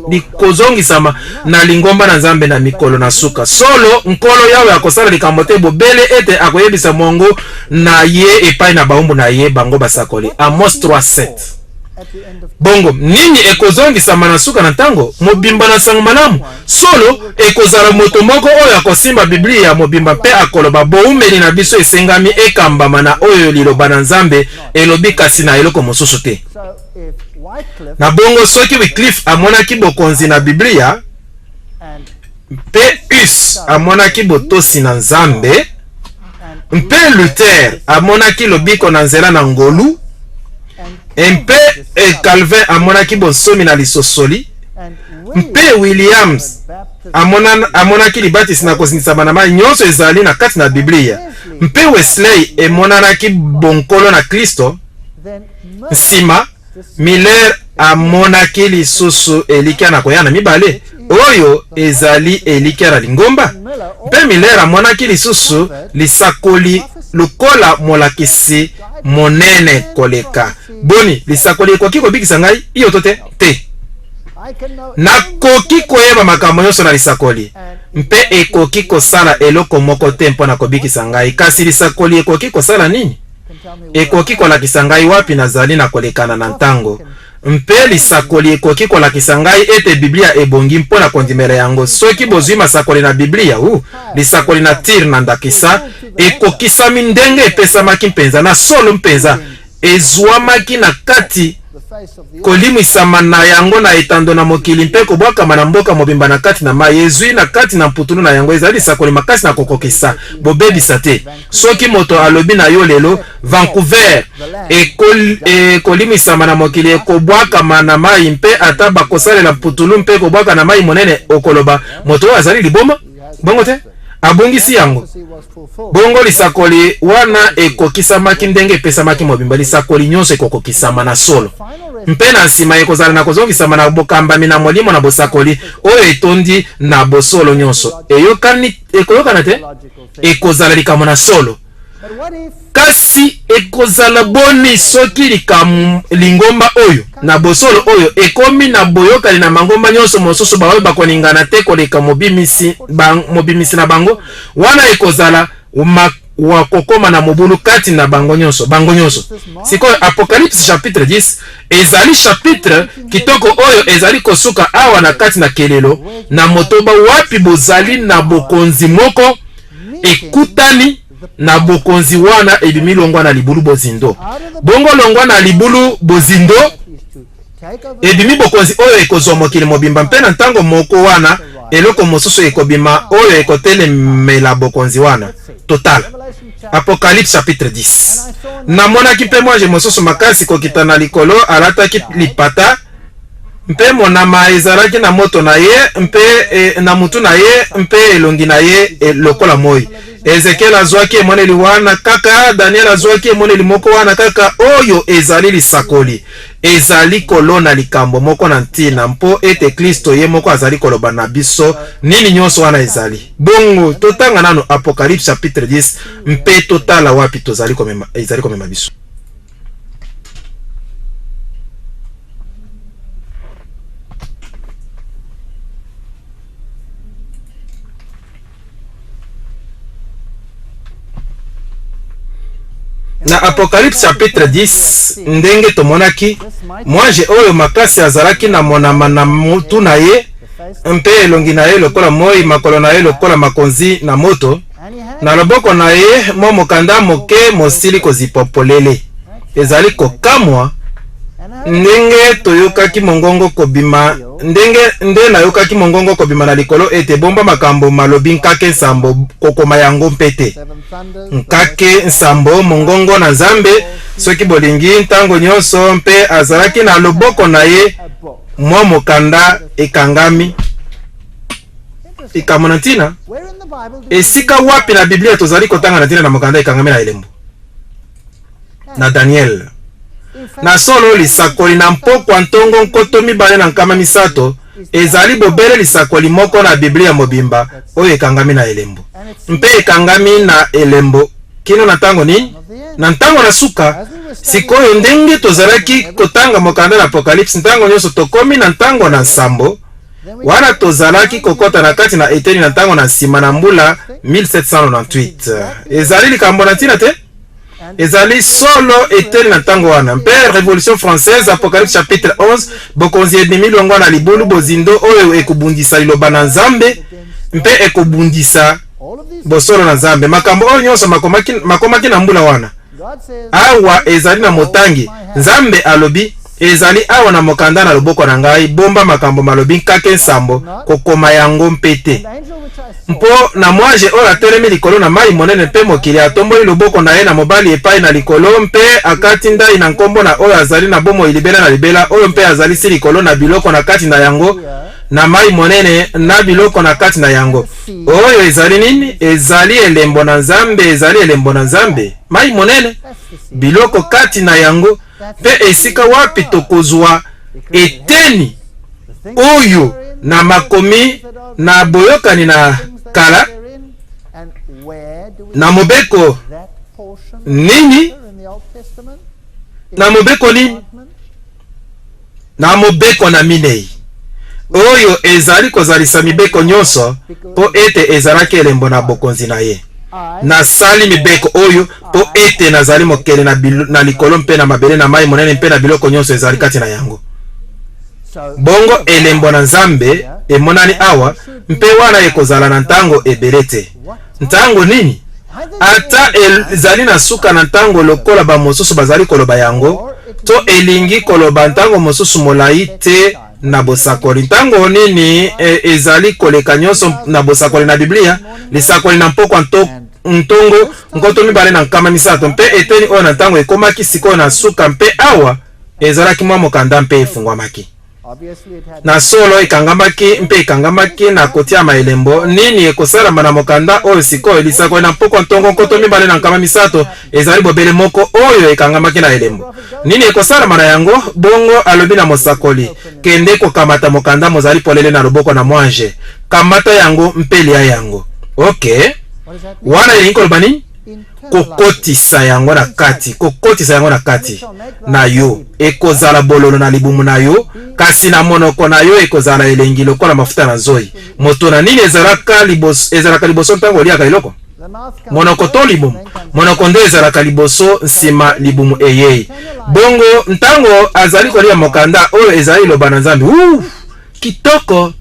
likozongisama na lingomba na Nzambe na mikolo na suka. Solo nkolo yawe akosala likambo te bobele ete akoyebisa mongo na ye epai na baumbu na ye bango basakoli. Amos 3:7. Bongo nini ekozongisama na suka na ntango? Mobimba na sango malamu. Solo ekozala moto moko oyo akosimba Biblia mobimba mpe akoloba boumeli na biso esengami ekambama na oyo liloba na Nzambe elobi kasi na eloko mosusu te. Na bongo soki Wycliffe amonaki bokonzi na Biblia mpe Hus amonaki botosi na Nzambe mpe Luther amonaki lobiko na nzela na ngolu mpe Calvin amonaki bonsomi na lisosoli mpe Williams amonaki libatisi na kozinisama na mai, nyonso ezali na kati na Biblia. Mpe Wesley emonanaki bonkolo na Kristo. Nsima Miller amonaki lisusu elikia na koyana mibale oyo ezali elikia na lingomba. Mpe Miller amonaki lisusu lisakoli lukola molakisi monene koleka. Boni lisakoli ekoki kobikisa ngai iyo tote te. Nakoki koyeba makambo nyonso na lisakoli mpe ekoki kosala eloko moko te mpona kobikisa ngai. Kasi lisakoli ekoki kosala nini? Ekoki kolakisa ngai wapi nazali na kolekana na ntango. Mpe lisakoli ekoki kolakisa ngai ete Biblia ebongi mpona kondimela yango. Soki bozwi masakoli na Biblia lisakoli na tir na ndakisa ekokisami ndenge epesamaki mpenza na solo mpenza ezwamaki na kati kolimwisama na yango na etando na mokili mpe kobwakama na mboka mobimba na kati na mai. Ezwi na kati na mputulu na yango ezali lisakoli makasi na kokokisa bobebisa te. Soki moto alobi na yo lelo Vancouver ekolimwisama na mokili ekobwakama na mai mpe ata bakosalela mputulu mpe kobwaka na mai monene, okoloba moto oyo azali liboma? Bongo te? Abungisi yango. Bongo lisakoli wana ekokisamaki ndenge epesamaki mobimba. Lisakoli nyonso ekokokisama na solo mpe na nsima ekozala na kozongisama na bokambami na molimo na bosakoli oyo etondi na bosolo nyonso. Ekoyokana te? Ekozala likambo na solo. Kasi ekozala boni soki lingomba oyo na bosolo oyo ekomi na boyokani na mangomba nyonso mosusu baoyo bakoningana te koleka mobimisi na bango. Wana ekozala wakokoma na mobulu kati na bango nyonso. Sikoyo Apocalypse chapitre 10 ezali chapitre kitoko oyo ezali kosuka awa na kati na kelelo na motoba wapi bozali na bokonzi moko ekutani na bokonzi wana ebimi longwa na libulu bozindo. Bongo longwa na libulu bozindo ebimi bokonzi oyo ekozwa mokili mobimba mpe na ntango moko wana eloko mosusu ekobima oyo ekotelemela bokonzi wana total. Apocalypse chapitre 10. Namonaki mpe mwaje mosusu makasi kokita na likolo alataki lipata mpe monama ezalaki na moto na ye mpe na mutu na ye mpe elongi na ye lokola moi. Ezekiel azwaki emoneli wana kaka, Daniel azwaki emoneli moko wana kaka. Oyo ezali lisakoli ezali kolona likambo moko na ntina mpo ete Kristo ye moko azali koloba na biso nini nyonso wana ezali. Bongo totanga nano Apocalypse chapitre 10 mpe totala wapi tozali komema biso. na Apocalypse chapitre 10 ndenge tomonaki mwange oyo makasi azalaki na monama na mutu na ye mpe elongi na ye lokola moi, makolo na ye lokola makonzi na moto, na loboko na ye mo mokanda moke mosili kozipopolele ezali kokamwa ndenge toyokaki mongongo kobima nde nayokaki mongongo kobima na likolo ete bomba makambo malobi nkake nsambo kokoma yango mpete nkake nsambo mongongo na Nzambe soki bolingi ntango nyonso mpe azalaki na loboko na ye mwa mokanda ekangami ikamona ntina esika wapi na Biblia tozali kotanga na ntina na mokanda ekangami na elembo na Daniel na solo lisakoli na mpokwa ntongo nkoto mibale na nkama misato ezali bobele lisakoli moko na Biblia mobimba oyo ekangami na elembo mpe ekangami na elembo kino na ntango nini na ntango na suka sikoyo ndenge tozalaki kotanga mokanda na Apocalypse ntango nyonso tokomi na ntango na nsambo wana tozalaki kokota na kati na eteni na ntango na nsima na mbula 1798 ezali likambo na ntina te ezali solo eteni na ntango wana mpe Révolution française Apocalypse chapitre 11 bokonzi edemi longwa na libulu bozindo oyo ekobundisa liloba na Nzambe mpe ekobundisa bosolo na Nzambe makambo oyo nyonso makomaki na mbula wana awa ezali na motangi Nzambe alobi ezali awa na mokanda na loboko na ngai bomba makambo malobi nkake nsambo kokoma yango mpete mpo na mwaje oyo atelemi likolo na mai monene mpe mokili atomboli loboko na ye na mobali epai na likolo mpe akati ndai na nkombo na oyo azali na bomoi libela na libela oyo mpe azali si likolo na biloko na kati na yango na mai monene na biloko na kati na yango oyo ezali nini ezali elembo na Nzambe ezali elembo na Nzambe mai monene biloko kati na yango mpe esika wapi tokozwa eteni oyo na makomi na boyokani na kala na mobeko nini na mobeko nini na mobeko na minei oyo ezali kozalisa mibeko nyonso po ete ezalaki elembo na bokonzi na ye nasali mibeko oyo po ete nazali mokele na likolo mpe na mabele na mai monene mpe na biloko nyonso ezali kati na yango bongo elembo na Nzambe emonani awa mpe wana ekozala na ntango ebele te ntango nini ata ezali na suka na ntango lokola bamosusu bazali koloba yango to elingi koloba ntango mosusu molai te na bosakoli ntango nini ezali koleka nyonso na bosakoli na Biblia lisakoli na mpokwa ntongo nkoto mibale na nkama misato mpe eteni oyo na ntango ekomaki sikoyo na suka mpe awa ezalaki mwa mokanda mpe efungwamaki na solo ekangamaki mpe ekangamaki na kotia maelembo nini ekosalama na mokanda oyo sikoyo lisakoli na mpokwa ntongo nkoto mibale na nkama misato ezali bobele moko oyo ekangamaki na elembo nini ekosalama na yango bongo alobi na mosakoli kende kokamata mokanda mozali polele na loboko na mwange kamata yango mpe lia yango okay wana elingi koloba nini kokotisa yango na kati kokotisa yango na kati na yo ekozala bololo na libumu na yo kasi na monoko na yo ekozala elengi lokola mafuta na nzoyi moto na nini ezalaka liboso ntango oliaka eloko monoko to libumu monoko nde ezalaka liboso nsima libumu eyei bongo ntango azali kolia mokanda oyo ezali liloba na Nzambe kitoko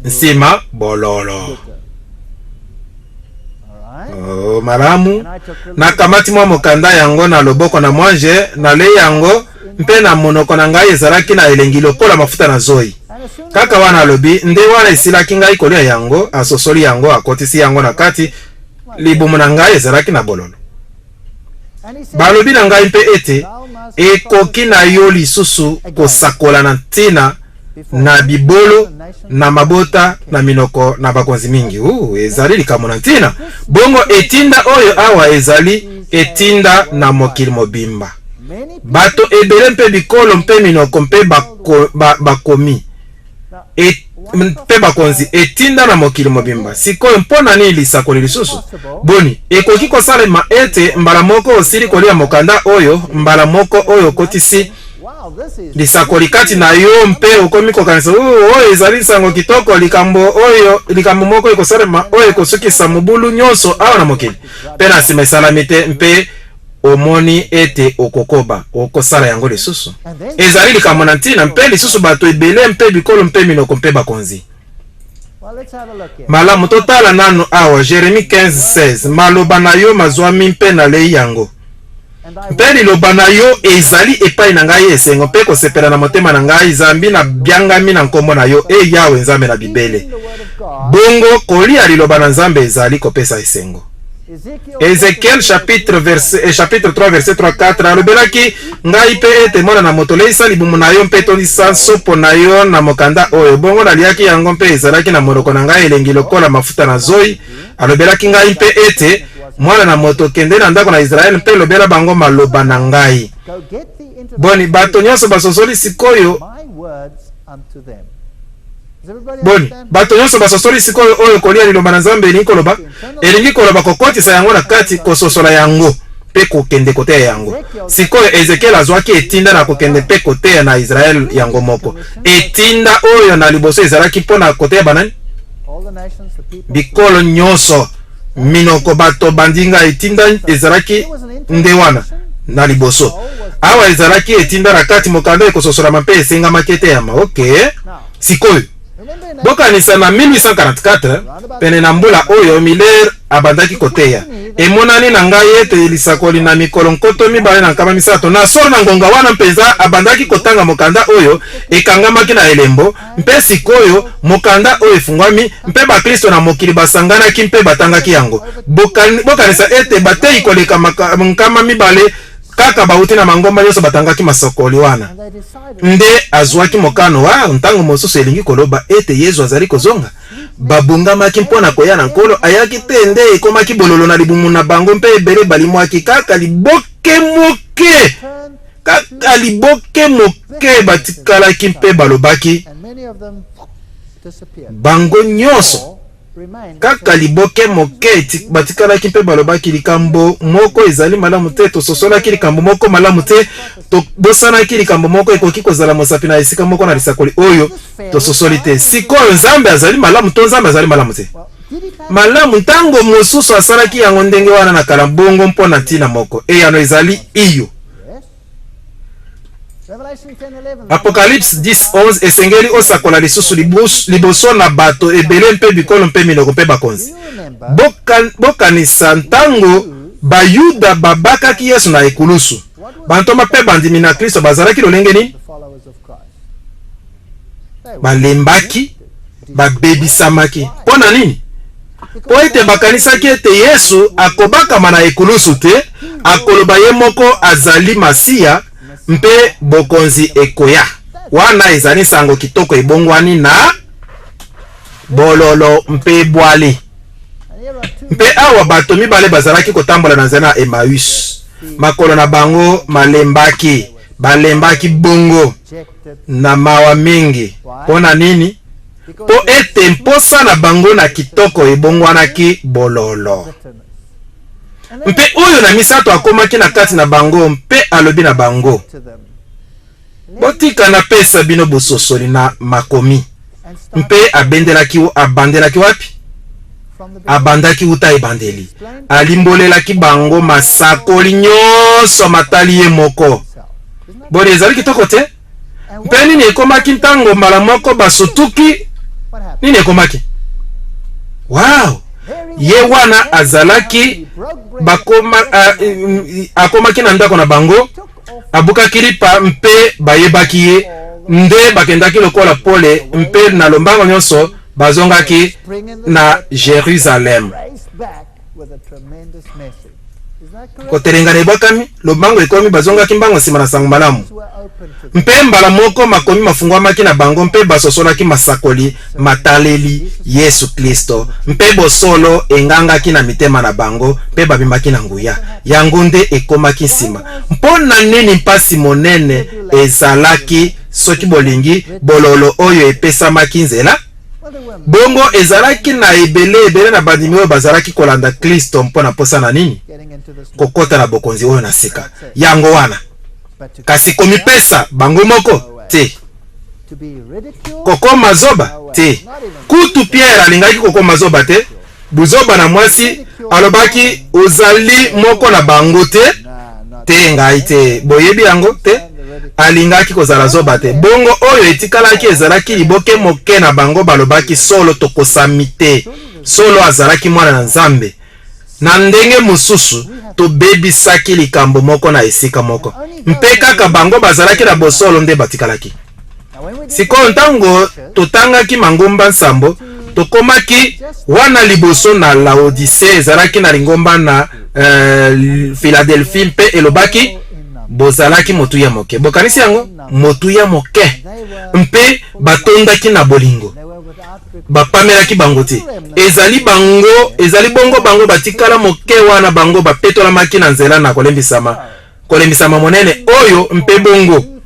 nsima bololo malamu nakamati mwa mokanda yango na loboko na mwange nalei yango mpe na monoko na ngai ezalaki na elengi lokola mafuta na zoyi kaka wana alobi nde wana esilaki ngai kolia yango asosoli yango akotisi yango na kati libumu na ngai ezalaki na bololo balobi na ngai mpe ete ekoki na yo lisusu kosakola na ntina na bibolo na mabota na minoko na bakonzi mingi ezali likambo na ntina bongo etinda oyo awa ezali etinda na mokili mobimba bato ebele mpe bikolo mpe minoko mpe bakomi mpe bakonzi etinda na mokili mobimba sikoyo mpona nini lisakoli lisusu boni ekoki kosalema ete mbala moko osili kolia mokanda oyo mbala moko oyo okotisi lisakoli kati na yo mpe okomi kokanisa oyo ezali sango kitoko likambo moko ekosalema oyo ekosukisa mobulu nyonso awa na mokili mpe na nsima esalami te mpe omoni ete okokoba okosala yango lisusu ezali likambo na ntina mpe lisusu bato ebele mpe bikolo mpe minoko mpe bakonzi. Malamu totala nano awa Jérémie 15:16 maloba na yo mazwami mpe nalei yango mpe liloba na yo ezali epai na ngai esengo mpe kosepela na motema na ngai zambi na byangami na nkombo na yo e Yawe nzambe na bibele. Bongo kolia liloba na nzambe ezali kopesa esengo. Ezekiel chapitre 3 verset 3-4 alobelaki ngai mpe ete mwana na moto leisa libumu na yo mpe tondisa sopo na yo na mokanda oyo bongo naliaki yango mpe ezalaki na monoko na ngai elengi lokola mafuta na zoi. Alobelaki ngai mpe ete mwana na moto kende na ndako na Israel mpe lobela bango maloba na ngai. Boni bato nyonso basosoli sikoyo bato nyonso basosoli sikoyo oyo kolia liloba na Nzambe elingi koloba kokotisa yango na kati kososola yango mpe kokende koteya yango. Sikoyo Ezekiel azwaki etinda na kokende mpe koteya na Israel yango moko. Etinda oyo na liboso ezalaki mpona koteya banani bikolo nyonso minoko bato bandinga. Etinda ezalaki nde wana na liboso awa ezalaki etinda na kati mokanda ekososola mpe esengamaki eteyama. Okay, sikoyo bokanisa na 1844 pene na mbula oyo Miller abandaki koteya emonani na ngai ete lisakoli na mikolo nkoto mibale na nkama misato na solo na ngonga wana mpenza abandaki kotanga mokanda oyo ekangamaki na elembo mpe sikoyo mokanda oyo efungwami mpe bakristo na mokili basanganaki mpe batangaki yango. Bokanisa ete batei koleka nkama mibale kaka bauti na mangomba nyonso batangaki masokoli wana nde azwaki mokano wa ntango mosusu elingi koloba ete Yesu azali kozonga. Babungamaki mpona koya na nkolo ayaki te nde ekomaki bololo na libumu na bango mpe ebele balimwaki kaka liboke moke batikalaki mpe balobaki bango nyonso kaka liboke moke batikalaki mpe balobaki likambo moko ezali malamu te tososolaki likambo moko malamu te tobosanaki likambo moko ekoki kozala mosapi na esika moko na lisakoli oyo tososoli te. Sikoyo Nzambe azali malamu to Nzambe azali malamu te? Malamu ntango mosusu asalaki yango ndenge wana na kala bongo mpona ntina moko eyano ezali iyo. Apocalypse 10:11 esengeli osakola lisusu liboso na bato ebele mpe bikolo mpe minoko mpe bakonzi. Bokanisa ntango bayuda babakaki Yesu na ekulusu bantoma mpe bandimi na Kristo bazalaki lolenge nini? Balembaki babebisamaki mpona nini? Po ete bakanisaki ete Yesu akobakama na ekulusu te akoloba ye moko azali Masiya mpe bokonzi ekoya wana ezali sango kitoko ebongwani na bololo mpe bwali. Mpe awa bato mibale bazalaki kotambola na nzela na Emmaüs makolo na bango balembaki bongo na mawa mingi. Pona nini? Po ete mposa na bango na kitoko ebongwanaki bololo. Mpe oyo na misato akomaki na kati na bango mpe alobi na bango botika na pesa bino bososoli na makomi mpe abandelaki wapi? Abandaki uta ebandeli alimbolelaki bango masakoli nyonso matali ye moko. Boni ezali kitoko te? Mpe nini ekomaki ntango mbala moko basutuki? Nini ekomaki? Wow! Ye wana azalaki akomaki na ndako na bango abukaki lipa mpe bayebaki ye nde bakendaki lokola pole mpe na lombango nyonso bazongaki na Jerusalem. Kotelengana ebakami lombango ekomi bazongaki mbango nsima na sango malamu mpe mbala moko makomi mafungwamaki na bango mpe basosolaki masakoli mataleli Yesu Kristo mpe bosolo engangaki na mitema na bango mpe babimaki na nguya yango nde ekomaki nsima. Mpona nini mpasi monene ezalaki soki bolingi bololo oyo epesamaki nzela? Bongo ezalaki na ebele na bandimi oyo bazalaki kolanda Kristo mpona posa na nini? Kokota na bokonzi oyo na sika yango wana. Kasi komipesa bango moko te. Kokoma zoba te. Kutu Pierre alingaki kokoma zoba te. Buzoba na mwasi alobaki ozali moko na bango te. te ngai te boyebi yango te alingaki kozala zoba te bongo oyo etikalaki ezalaki liboke moke na bango balobaki solo tokosami te solo azalaki mwana na Nzambe na ndenge mosusu tobebisaki likambo moko na esika moko mpe kaka bango bazalaki na bosolo nde batikalaki sikoyo ntango totangaki mangomba nsambo tokomaki wana liboso na Laodicea ezalaki na lingomba na Philadelphie mpe elobaki bozalaki motuya moke bokanisi yango motuya moke mpe batondaki na bolingo bapamelaki bango te ezali bongo bango batikala moke wana bango bapetolamaki na nzela na kolembisama monene oyo mpe bongo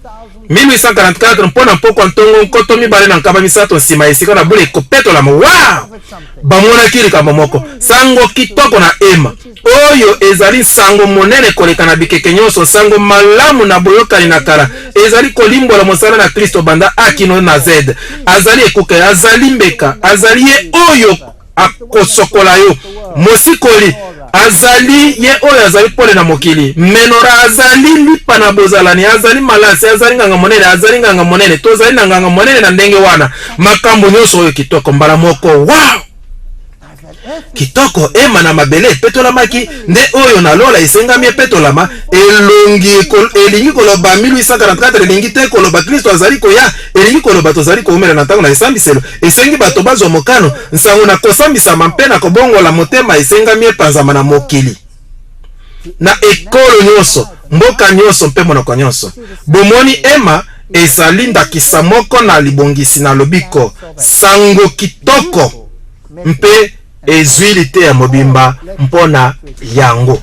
1844 mpona mpoko ntongo nkoto mibale na nkaba misato nsima esika na bule ekopetolama wow! Bamonaki likambo moko sango kitoko na ema oyo ezali sango monene koleka na bikeke nyonso sango malamu na boyokani na kala ezali kolimbola mosala na Kristo banda akino na Z azali ekuke azali mbeka azali ye oyo akosokola yo mosikoli azali ye oyo azali pole na mokili menora azali lipa na bozalani azali malasi azali nganga monene tozali na nganga monene na ndenge wana makambo nyonso oyo kitoko mbala moko wow kitoko ema na mabele epetolamaki nde oyo na lola esengami epetolama elingi koloba 1844 elingi te koloba Kristo azali koya elingi koloba tozali koumela na ntango na esambiselo esengi bato bazwa mokano nsango na kosambisama mpe na kobongola motema esengami epanzama na mokili na ekolo nyonso mboka nyonso mpe monoko nyonso bomoni ema ezali ndakisa moko na libongisi na lobiko sango kitoko mpe ezwili te ya mobimba mpona yango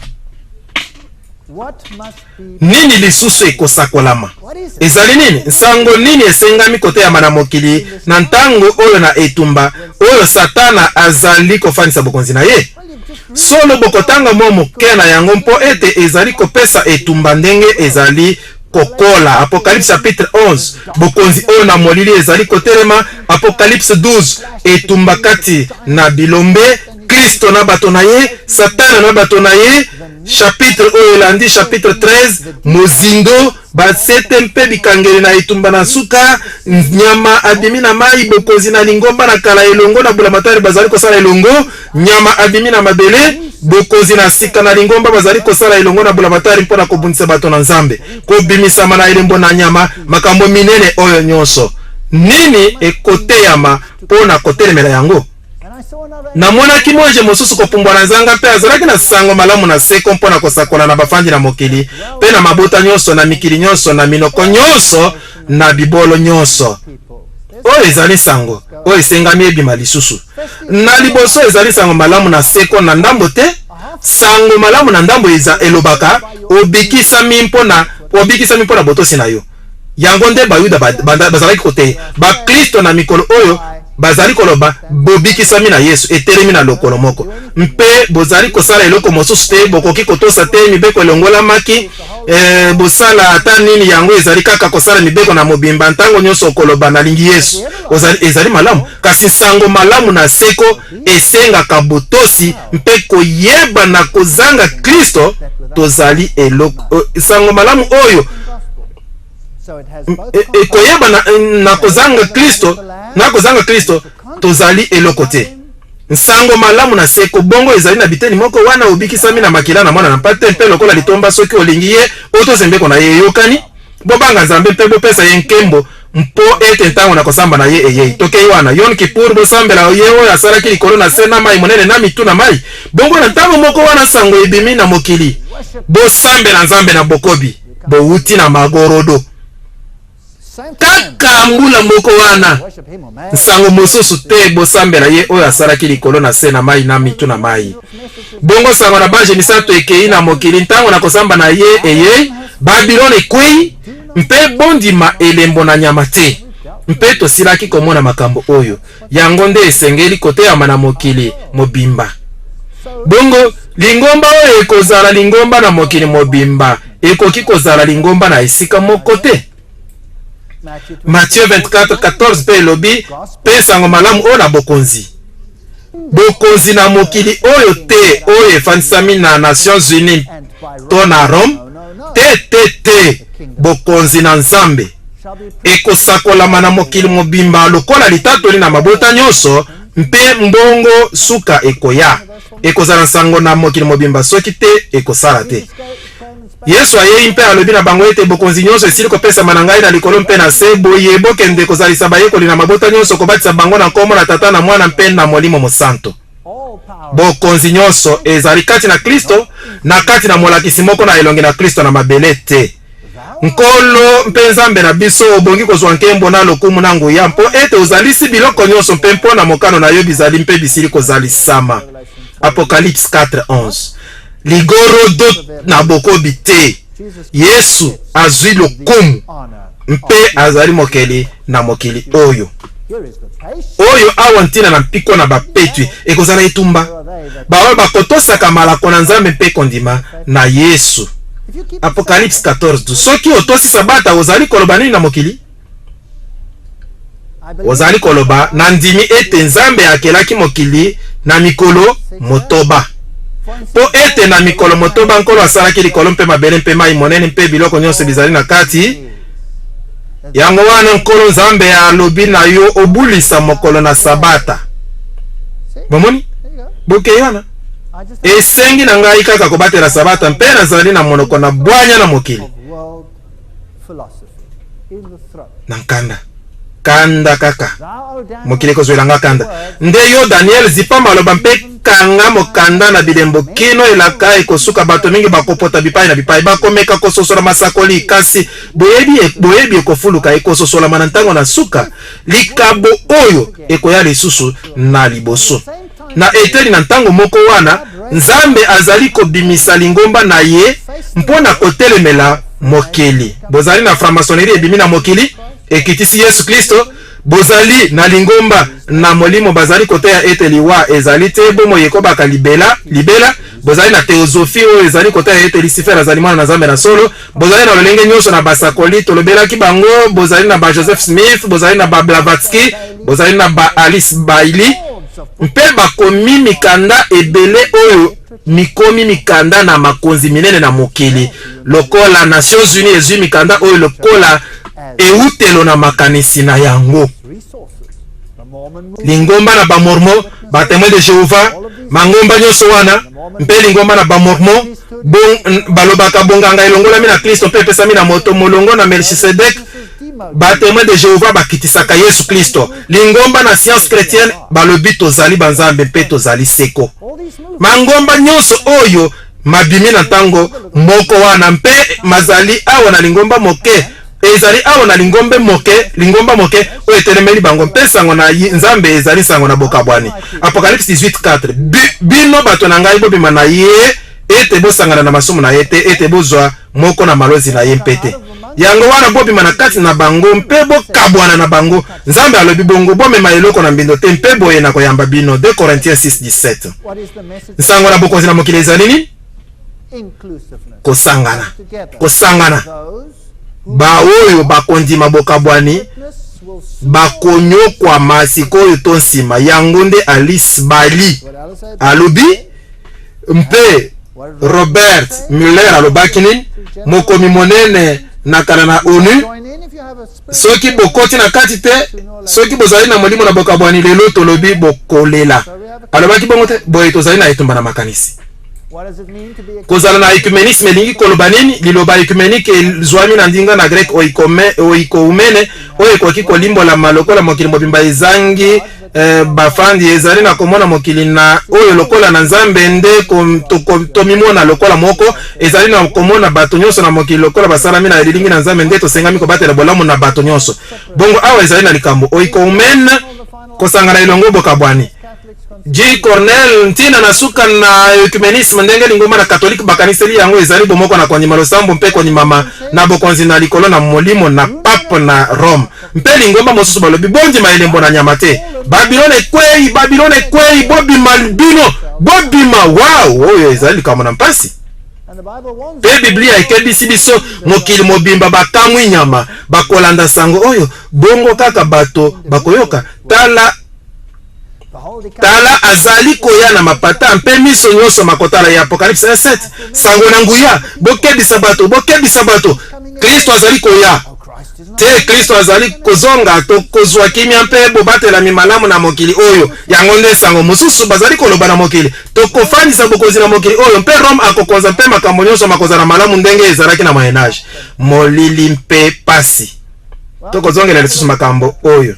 nini lisusu ekosakolama ezali nini nsango nini esengami kote ya mana mokili na ntango oyo na etumba oyo satana azali kofanisa bokonzi na ye solo bokotanga mo moke na yango mpo ete ezali kopesa etumba ndenge ezali kokola Apocalypse chapitre 11 bokonzi oyo na molili ezali kotelema Apocalypse 12 etumba kati na bilombe Kristo na bato na ye Satana na bato na ye chapitre oyo elandi chapitre 13 mozindo basete mpe bikangeli na etumba na suka nyama abimi na mai bokonzi na lingomba na kala elongo na bulamatari bazali kosala elongo nyama abimi na mabele bokonzi na sika na lingomba bazali kosala elongo na bulamatari mpona kobundisa bato na Nzambe kobimisama na elembo na nyama makambo minene oyo nyonso nini ekoteyama mpona kotelemela yango namonaki moje mosusu kopumbwa na nzanga mpe azalaki na sango malamu na seko mpona kosakola na bafandi na mokili mpe na mabota nyonso na mikili nyonso na minoko nyonso na bibolo nyonso oyo ezali sango oyo esengami ebima lisusu na liboso ezali sango malamu na seko na ndambo te sango malamu na ndambo elobaka obikisami mpona botosi na yo yango nde bayuda bazalaki kote bakristo na mikolo oyo bazali koloba bobikisami na Yesu etelemi na lokolo moko mpe bozali kosala eloko mosusu te bokoki kotosa te mibeko elongolamaki bosala ata nini yango ezali kaka kosala mibeko na mobimba ntango nyonso koloba nalingi Yesu ezali malamu kasi sango malamu na seko esengaka botosi mpe koyeba na kozanga Kristo tozali eloko sango malamu oyo koyeba na kozanga Kristo tozali eloko te nsango malamu na seko bongo ezali na biteni moko wana obikisami na makila na mwana na mpate mpe lokola litomba soki olingi ye otozembeko na ye eyokani bobanga Nzambe mpe bopesa ye nkembo mpo ete ntango na kosamba na ye eyei tokei wana Yom Kippur bosambela ye oyo asalaki likolo na se na mai monene na mitu na mai bongo na ntango moko wana sango ebimi na mokili bosambela Nzambe na bokobi bowuti na magorodo kaka mbula moko wana nsango mosusu te bosambela ye oyo asalaki likolo na se na mai na mitu na mai bongo sango na banje misato ekei na mokili ntango na kosamba na ye eyei Babilone ekwei mpe bondima elembo na nyama te mpe tosilaki komona makambo oyo yango nde esengeli koteyama na mokili mobimba bongo lingomba oyo ekozala lingomba na mokili mobimba ekoki kozala lingomba na esika moko te Matthieu 24:14 pe elobi pe sango malamu oyo na bokonzi na mokili oyo te oyo efandisami na Nations Unies to na Rome te bokonzi na nzambe ekosakolama na mokili mobimba lokola litatoli na mabota nyonso mpe mbongo suka ekoya ekozala nsango na mokili mobimba soki te ekosala te. Yesu ayei mpe alobi na bango ete bokonzi nyonso esili kopesama na ngai na likolo mpe na se, boye bokende kozalisa bayekoli na mabota nyonso kobatisa bango na kombo na Tata na Mwana mpe na Molimo Mosantu. Bokonzi nyonso ezali kati na Kristo na kati na molakisi moko na elongi na Kristo na mabele te. Nkolo mpe Nzambe na biso obongi kozwa nkembo na lokumu na nguya mpo ete ozalisi biloko nyonso mpe mpo na mokano na yo bizali mpe bisili kozalisama. Apocalypse 4:11. Ligoro do na bokobi te. Yesu azwi lokumu mpe azali mokeli na mokili oyo. Oyo awa ntina na mpiko na bapetwi ekozala etumba. Bawe bakotosaka malako na Nzambe mpe kondima na Yesu. Apocalypse 14:12. Soki otosi sabata ozali koloba nini na mokili? Ozali koloba na ndimi ete Nzambe akelaki mokili na mikolo motoba. Po ete na mikolo motoba nkolo asalaki likolo mpe mabele mpe mai monene mpe biloko nyonso bizali na kati. Yango wana nkolo Nzambe alobi na yo obulisa mokolo na sabata. Bomoni? Boke yana? Esengi na ngai kaka kobatela sabata mpe nazali na monoko na bwanya na mokili. Na nkanda. Kanda kaka. Mokili kozwelanga kanda. Nde yo Daniel zipa maloba mpe kanga mokanda na bilembo kino elaka ekosuka bato mingi bakopota bipai na bipai bakomeka kososola masakoli kasi boyebi ekofuluka ekososola manantango na suka likabo oyo ekoya lisusu na liboso. Na eteli na ntango moko wana Nzambe azali kobimisa lingomba na ye mpona kotelemela mokili. Bozali na franc-maçonnerie ebimi na mokili ekitisi Yesu Kristo. Bozali na lingomba na molimo bazali koteya ete liwa ezali te bomo yekobaka libela. Bozali na teosofie oyo ezali koteya ete Lucifer azali mwana na Nzambe na solo. Bozali na lolenge nyonso na basakoli tolobelaki bango. Bozali na ba Joseph Smith, bozali na ba Blavatsky, bozali na ba Alice Bailey mpe bakomi mikanda ebele oyo mikomi mikanda na makonzi minene na mokili lokola Nations Unies ezwi mikanda oyo lokola eutelo na makanisi na yango. Lingomba na bamormo batémoin de Jéhovah mangomba nyonso wana mpe lingomba na bamormo balobaka bonganga elongolami na Kristo mpe epesami na moto molongo na Melchisedek. Batémoin de Jéhovah bakitisaka Yesu Kristo. Lingomba na science chrétienne balobi tozali banzambe mpe tozali seko. Mangomba nyonso oyo mabimi na ntango moko wana mpe mazali awa na lingomba moke ezali awa na lingomba moke oyo etelemeli bango mpe sango na Nzambe ezali sango na bokabwani. Apocalypse 18:4. Bino bato na ngai bobima na ye ete bosangana na masumu na ye te ete bozwa moko na malozi na ye mpete. Yango wana bobima na kati na bango mpe bokabwana na bango. Nzambe alobi bongo bomema eloko na mbindo te mpe boye na koyamba bino. 2 Corinthiens 6:17. Nsango na bokonzi na mokili ezali nini? Kosangana. Baoyo bakondima bokabwani bakonyokwa masikoyo to nsima yango nde Alice Bailey alobi mpe Robert Mueller alobaki nini mokomi monene na kala na ONU. Soki bokoti na kati te soki bozali na molimo na bokabwani lelo tolobi bokolela alobaki bongo te boye tozali na etumba na makanisi. Kozala na ecumenisme lingi koloba nini? Liloba ecumenike zwami na ndinga na grek oikoumene oyo ekoki kolimbola malokola mokili mobimba ezangi bafandi ezali na komona mokili na oyo lokola na Nzambe nde tomimona lokola moko ezali na komona bato nyonso na mokili lokola basalami na elilingi na Nzambe nde tosengami kobatela bolamu na bato nyonso. Bongo awa ezali na likambo oikoumene kosangana elongo bokabwani. J. Cornell ntina na suka na ecumenisme ndenge lingomba na katolike bakaniseli yango ezali bomoko na kondima losambo mpe kondima na bokonzi na likolo na molimo na pape na Rome mpe lingomba mosusu balobi bondima elembo na nyama te. Babylone kwei bobima bino bobima. Wow, oyo ezali likambo na mpasi. Pe Biblia ekebisi biso mokili mobimba bakamwi nyama bakolanda sango oyo bongo kaka bato bakoyoka. Tala tala azali koya na mapata mpe miso nyonso makotala ya Apocalypse 7 sango na nguya bokebisa bato Kristo azali koya te Kristo azali kozonga to kozwa kimia mpe bobatela mimalamu na mokili oyo yango nde sango mosusu bazali koloba na mokili to kofanisa bokozi na mokili oyo mpe Rome akokonza mpe makambo nyonso makoza na malamu ndenge ezalaki na Moyen-Âge molili mpe pasi to kozongela lisusu makambo oyo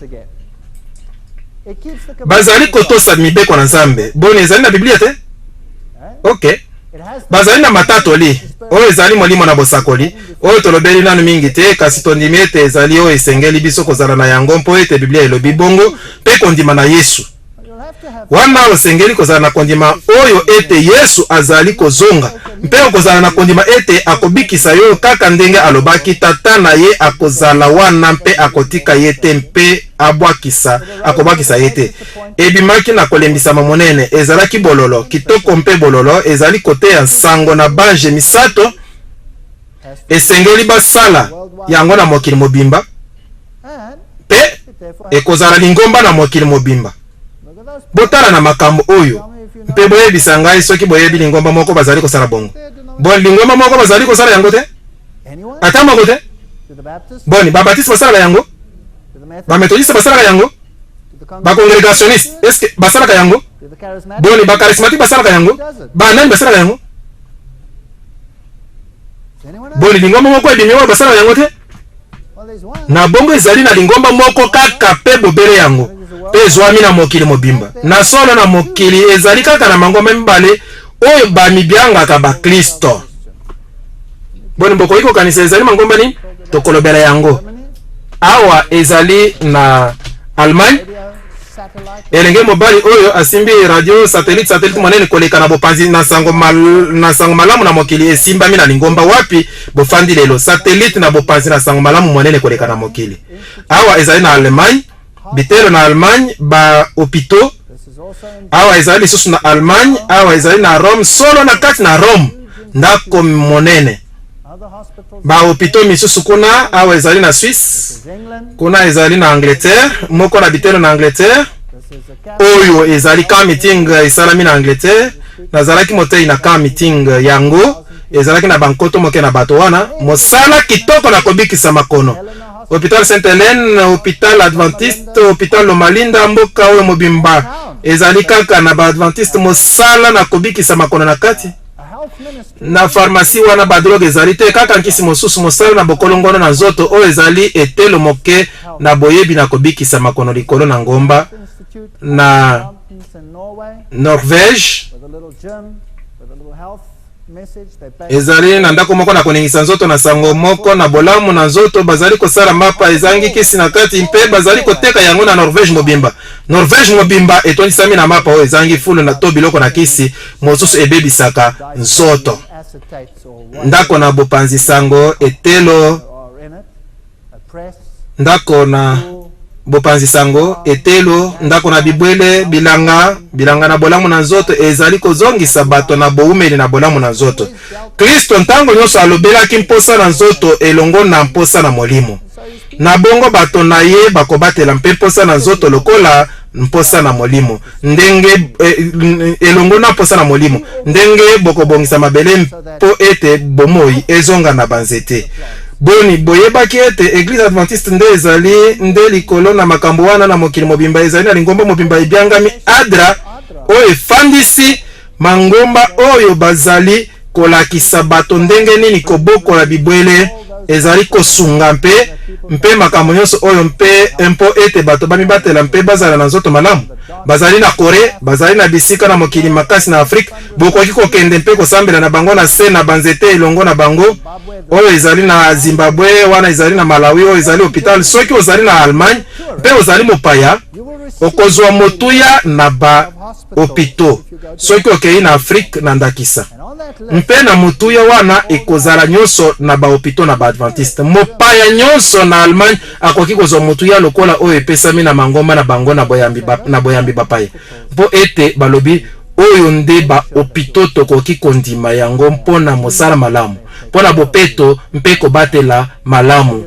bazali kotosa mibeko na Nzambe boni ezali na Biblia te okay bazali na matatoli oyo ezali molimo na bosakoli oyo tolobeli nanu mingi te kasi tondimi ete ezali oyo esengeli biso kozala na yango mpo ete Biblia elobi bongo mpe kondima na Yesu wana osengeli kozala na kondima oyo ete Yesu azali kozonga mpe okozala na kondima ete akobikisa yo kaka ndenge alobaki tata na ye akozala wana mpe akotika ye te mpe akobwakisa ye te ebimaki na kolembisama monene ezalaki bololo kitoko mpe bololo ezali kote ya sango na bange misato esengeli basala yango na mokili mobimba mpe ekozala lingomba na mokili mobimba botala na makambo oyo mpe boyebisa ngai soki boyebi lingomba moko bazali kosala bongo bon lingomba moko bazali kosala yango te ata moko te boni babatiste basalaka yango bamethodiste basalaka yango bacongrégationiste est-ce que basalaka yango boni bacharismatique basalaka yango banani basalaka yango boni lingomba moko ebimi oyo basalaka yango te na bongo ezali na lingomba moko kaka mpe bobele yango mpe ezwami na mokili mobimba na solo na mokili ezali kaka na mangomba mibale oyo bamibyangaka bakristo boni bokoki kokanisa ezali mangomba nini tokolobela yango awa ezali na Allemagne elenge mobali oyo asimbi radio satellite monene koleka na bopanzi na sango malamu na mokili esimbami na lingomba wapi bofandi lelo satellite na bopanzi na sango malamu monene koleka na mokili awa ezali na Allemagne bitelo na Allemagne ba hôpitaux awa ezali lisusu na Allemagne awa ezali na Rome solo na kati na Rome ndako monene ba hôpitaux misusu kuna awa ezali na Suisse kuna ezali na Angleterre moko na bitelo na Angleterre oyo ezali ka meeting esalami na Angleterre nazalaki motei na ka meeting yango ezalaki na bankoto moke na bato wana mosala kitoko na kobikisa makono hôpital Sainte-Hélène hôpital Adventiste hôpital Lomalinda mboka oyo mobimba ezali kaka na ba Adventiste mosala na kobikisa makono na kati na pharmacie wana badroge ezali te kaka nkisi mosusu mosala na bokolongono na nzoto oyo ezali etelo moke na boyebi na kobikisa makono likolo na ngomba na Norvège ezali na ndako moko na koningisa nzoto na sango moko na bolamu na nzoto bazali kosala mapa ezangi kisi na kati mpe bazali koteka yango na Norvège mobimba etondisami na mapa oyo ezangi fulu na to biloko na kisi mosusu ebebisaka nzoto ndako na bopanzi sango etelo ndako na bopanzi sango etelo ndako na bibwele bilanga na bolamu na nzoto ezali kozongisa bato na boumeli na bolamu na nzoto Kristo ntango nyonso alobelaki mposa na nzoto elongo na mposa na molimo na bongo bato na ye bakobatela mpe mposa na nzoto lokola mposa na molimo ndenge elongo na mposa na molimo ndenge bokobongisa mabele mpo ete bomoi ezonga na banzete boni boyebaki ete Église Adventiste nde ezali nde likolo na makambo wana na mokili mobimba ezali na lingomba mobimba ebyangami Adra oyo efandisi mangomba oyo bazali kolakisa bato ndenge nini kobokola bibwele ezali kosunga mpe makambo nyonso oyo mpe mpo ete bato bamibatela mpe bazala na nzoto malamu bazali na Kore bazali na bisika na mokili makasi na Afrika bokoki kokende mpe kosambela na bango na se na banzete elongo na bango oyo ezali na Zimbabwe wana ezali na Malawi oyo ezali hôpital soki ozali na Allemagne mpe ozali mopaya okozwa motuya na ba hôpitaux soki okei na Afrika na ndakisa mpe na motuya wana ekozala nyonso na ba hôpitaux na ba Adventiste mopaya nyonso na Allemagne akoki kozwa motuya lokola oyo epesami na mangomba na bango na boyambi bapaya mpo ete balobi oyo nde ba hôpitaux tokoki kondima yango mpona mosala malamu mpona bopeto mpe kobatela malamu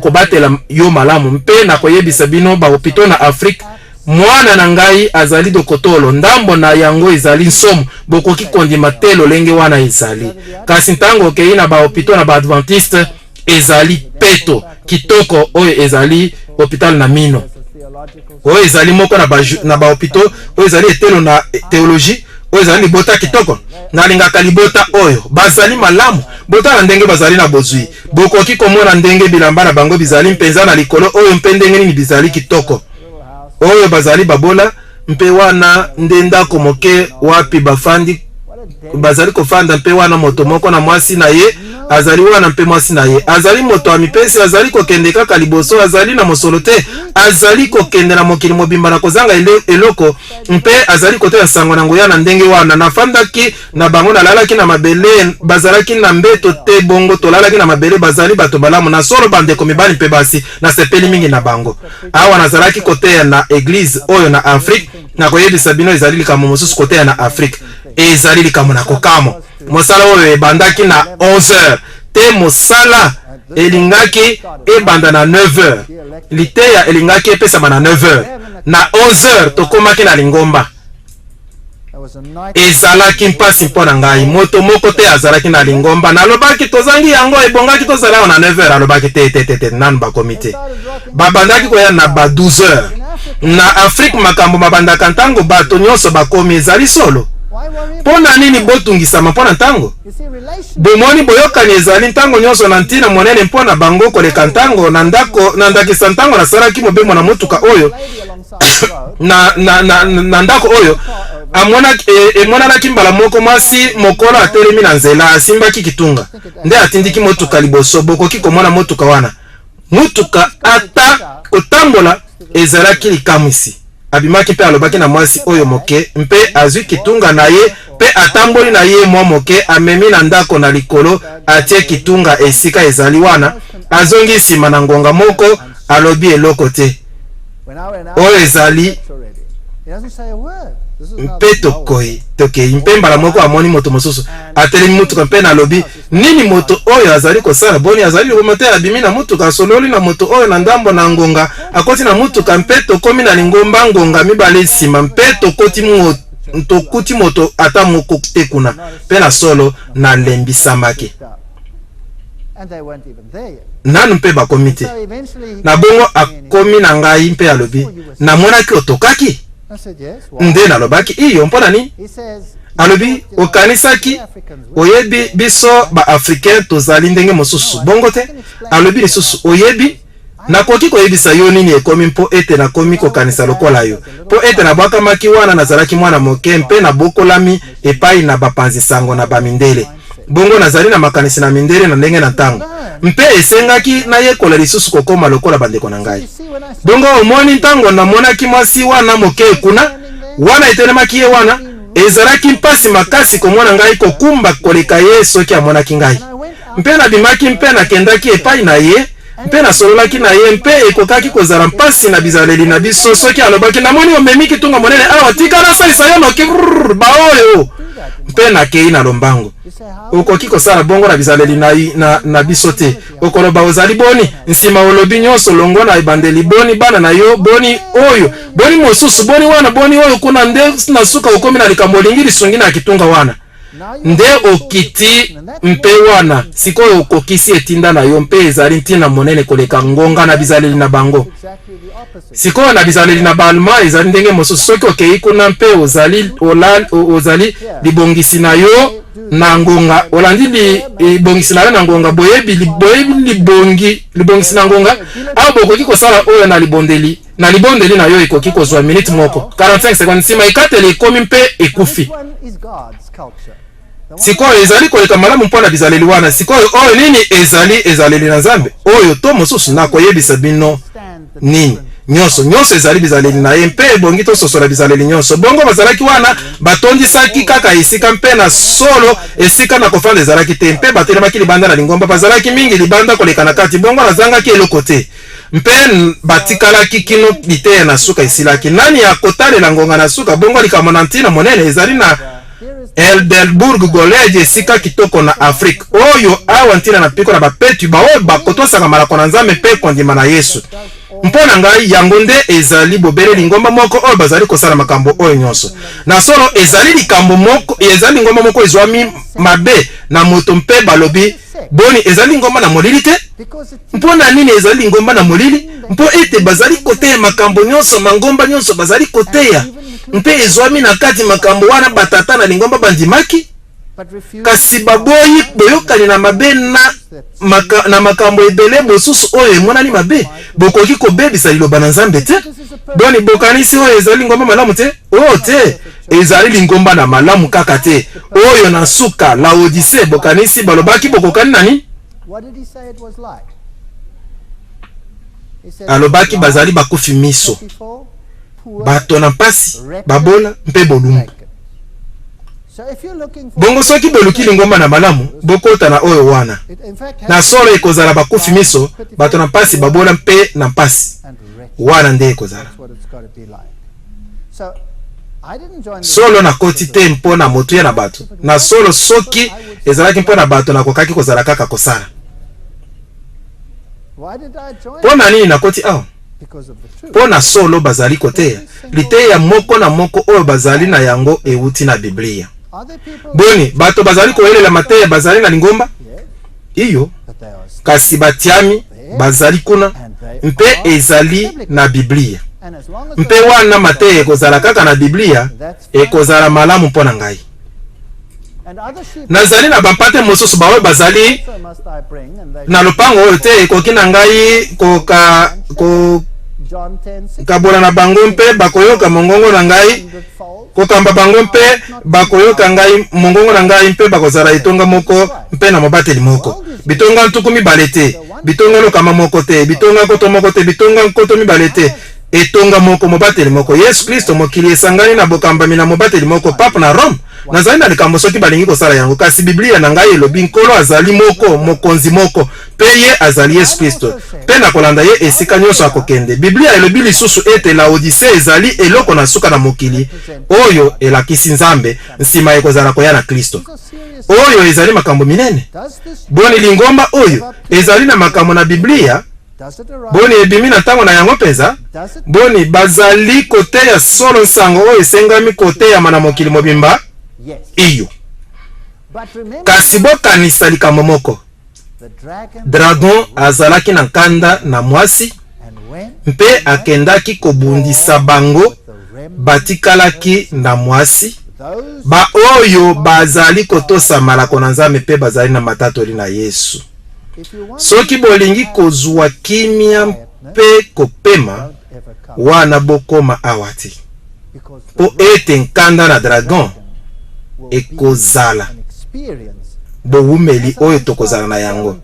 kobatela yo malamu mpe na koyebisa bino ba hôpitaux na Afrique mwana na ngai azali dokotolo ndambo na yango ezali nsomo bokoki kondima te lolenge wana ezali kasi ntango okei na bahopito na baadventiste ezali peto kitoko oyo ezali hôpital na mino oyo ezali moko na bahopito oyo ezali etelo na théologie oyo ezali libota kitoko nalingaka libota oyo bazali malamu bota na ndenge bazali na bozwi bokoki komona ndenge bilamba na bango bizali mpenza na likolo oyo mpe ndenge nini bizali kitoko oyo bazali babola mpe wana nde ndako moke wapi bafandi bazali kofanda mpe wana moto moko na mwasi na ye azali wana mpe mwasi na ye azali moto ya mipesi azali kokende kaka liboso azali na mosolo te azali kokende na mokili mobimba na kozanga eloko mpe azali kote ya sango na ngoya na ndenge wana nafandaki na bango nalalaki na mabele bazalaki na mbeto te bongo tolalaki na mabele bazali bato balamu na solo bandeko mibali mpe basi na sepeli mingi na bango awa nazalaki kote ya na eglise oyo na Afrique na koyebisa bino ezali likambo mosusu kote ya na Afrique ezali likambo na kokamo mosala oyo ebandaki na 11h te mosala elingaki ebanda na 9h liteya elingaki epesama na 9h na 11h tokomaki na lingomba ezalaki mpasi mpo na ngai moto moko te azalaki na lingomba nalobaki tozangi yango ebongaki tozala na 9h alobaki te nanu bakomi te babandaki koya na ba 12h na Afrique makambo mabandaka ntango bato nyonso bakomi ezali solo pona nini botungisama pona ntango bomoni boyokani ezali ntango nyonso na ntina monene mpona bango koleka ntango na ndakisa ntango nasalaki mobemo na motuka oyo na ndako oyo emonanaki mbala moko mwasi mokolo atelemi na nzela asimbaki kitunga nde atindiki motuka liboso bokoki komona motuka wana motuka ata kotambola ezalaki likamwisi abimaki mpe alobaki na mwasi oyo moke mpe azwi kitunga na ye mpe atamboli na ye mwa moke amemi na ndako na likolo atie kitunga esika ezali wana azongi nsima na ngonga moko alobi eloko te oyo ezali mpe tokei mpe mbala moko amoni moto mosusu atelemi motuka mpe nalobi nini moto oyo azali kosala boni azali lokomo te abimi na motuka asololi na moto oyo na ndambo na ngonga akoti na motuka mpe tokomi na lingomba ngonga mibale nsima mpe tokuti moto ata moko te kuna mpe na solo nalembisamaki nanu mpe bakomi te na bongo akomi na ngai mpe alobi namonaki otokaki nde nalobaki iyo mpona nini alobi okanisaki oyebi biso ba-africain tozali ndenge mosusu bongo te alobi lisusu oyebi nakoki koyebisa yo nini ekomi mpo ete nakomi kokanisa lokola yo mpo ete nabwakamaki wana nazalaki mwana moke mpe nabokolami epai na bapanzi sango na bamindele bongo nazali na makanisi na mindele na ndenge na ntango mpe esengaki nayekola lisusu kokoma lokola bandeko na ngai bongo omoni ntango namonaki mwasi wana moke kuna wana etelemaki ye wana ezalaki mpasi makasi komona ngai kokumba koleka ye soki amonaki ngai mpe nabimaki mpe nakendaki epai na ye mpe nasololaki na ye mpe ekokaki kozala mpasi na bizaleli na biso soki alobaki namoni omemi kitunga monene awa tika nasalisa yo noki baoyo mpe nakei na lombango okoki kosala bongo na bizaleli na biso te okoloba ozali boni nsima olobi nyonso longo na ebandeli boni bana na yo boni oyo boni mosusu boni wana boni oyo kuna nde na suka okomi na likambo olingi lisungi na kitunga wana nde okiti mpe wana sikoyo okokisi etinda na yo mpe ezali ntina monene koleka ngonga na bizaleli na bango sikoyo na bizaleli na baalma ezali ndenge mosusu soki okei kuna mpe ozali libongisi na yo na ngonga olandi libongisi na yo na ngonga boyebi libongisi na ngonga awa bokoki kosala oyo na libondeli na yo ekoki kozwa minute moko 45 secondes nsima ekateli ekomi mpe ekufi sikoyo ezali koleka malamu mpona bizaleli wana sikoyo oyo nini ezaleli na nzambe oyo to mosusu nakoyebisa bino nini nyonso ezali bizaleli na ye mpe ebongi tososola bizaleli nyonso bongo bazalaki wana batondisaki kaka esika mpe na solo esika na kofanda ezalaki te mpe batelemaki libanda na lingomba bazalaki mingi libanda koleka na kati bongo nazangaki eloko te mpe batikalaki kino liteya na suka esilaki nani akotalela ngonga na suka bongo likambo na ntina monene ezali na Elderburg Golege esika kitoko na Afrique oyo awa ntina na piko na bapetu ba oyo bakotosaka malako na Nzambe pe kondima na Yesu. Mpona ngai yango nde ezali bobele lingomba moko oyo bazali kosala makambo oyo nyonso. Na solo ezali likambo moko ezali ngomba moko ezwami mabe na moto mpe balobi boni ezali ngomba na molili te. Mpona nini ezali ngomba na molili? Mpo ete bazali koteya makambo nyonso mangomba nyonso bazali koteya. Mpe ezwami na kati makambo wana batata na lingomba bandimaki. Kasi baboyi boyokani na mabe na makambo ebele bosusu oyo emonani mabe bokoki kobebisa liloba na Nzambe te. Boni bokanisi oyo ezali ngomba malamu te? Oh te, ezali lingomba na malamu kaka te. Oyo na suka la Odyssée bokanisi balobaki bokokani nani? Alobaki bazali bakufi miso, bato na mpasi, babola mpe bolumbu. Bongo soki boluki lingomba na malamu bokota na oyo wana. Na solo ekozala bakufi miso, bato na mpasi, babola mpe na mpasi. Wana nde ekozala. Solo na koti te mpo na motu ya na bato. Na solo soki ezalaki mpo na bato na kokaki kozala kaka kosala. Pona nini na koti awa? Pona solo bazali koteya. Liteya moko na moko oyo bazali na yango euti na Biblia. Boni, bato bazali koyelela mateya bazali na lingomba? Iyo. Kasi batiami bazali kuna. Mpe ezali na Biblia. Mpe wana mateya ekozala kaka na Biblia, ekozala malamu pona ngai. Nazali na bampate mosusu bawe bazali na lopango oyo te ekoki na ngai kabola na bango mpe bakoyoka mongongo na ngai kokamba bango mpe bakoyoka ngai mongongo na ngai mpe bakozala etonga moko mpe na mobateli moko bitonga ntuku mibale te bitonga lokama moko te bitonga koto moko te bitonga koto mibale te etonga moko mobateli moko Yesu Kristo mokili esangani na bokambami na mobateli moko pape na Rome. Nazali na likambo soki balingi kosala yango kasi Biblia na ngai elobi nkolo azali moko mokonzi moko pe ye azali Yesu Kristo pe na kolanda ye esika nyonso akokende. Biblia elobi lisusu ete la Odyssée ezali eloko na suka na mokili oyo elakisi Nzambe nsima ekozala koya na Kristo. Oyo ezali makambo minene. Boni lingomba oyo ezali na makambo na Biblia. Boni ebimi na ntango na yango peza. Boni bazali koteya solo nsango oyo esengami koteya mana mokili mobimba. Iyo. Kasi bokanisa likambo moko. Dragon azalaki na nkanda na mwasi mpe akendaki kobundisa bango batikalaki na mwasi ba oyo bazali kotosa malako na Nzambe mpe bazali na matatoli na Yesu. Soki bolingi kozwa kimia mpe kopema wana bokoma awati po ete nkanda na dragon ekozala bowumeli oyo tokozala na yango.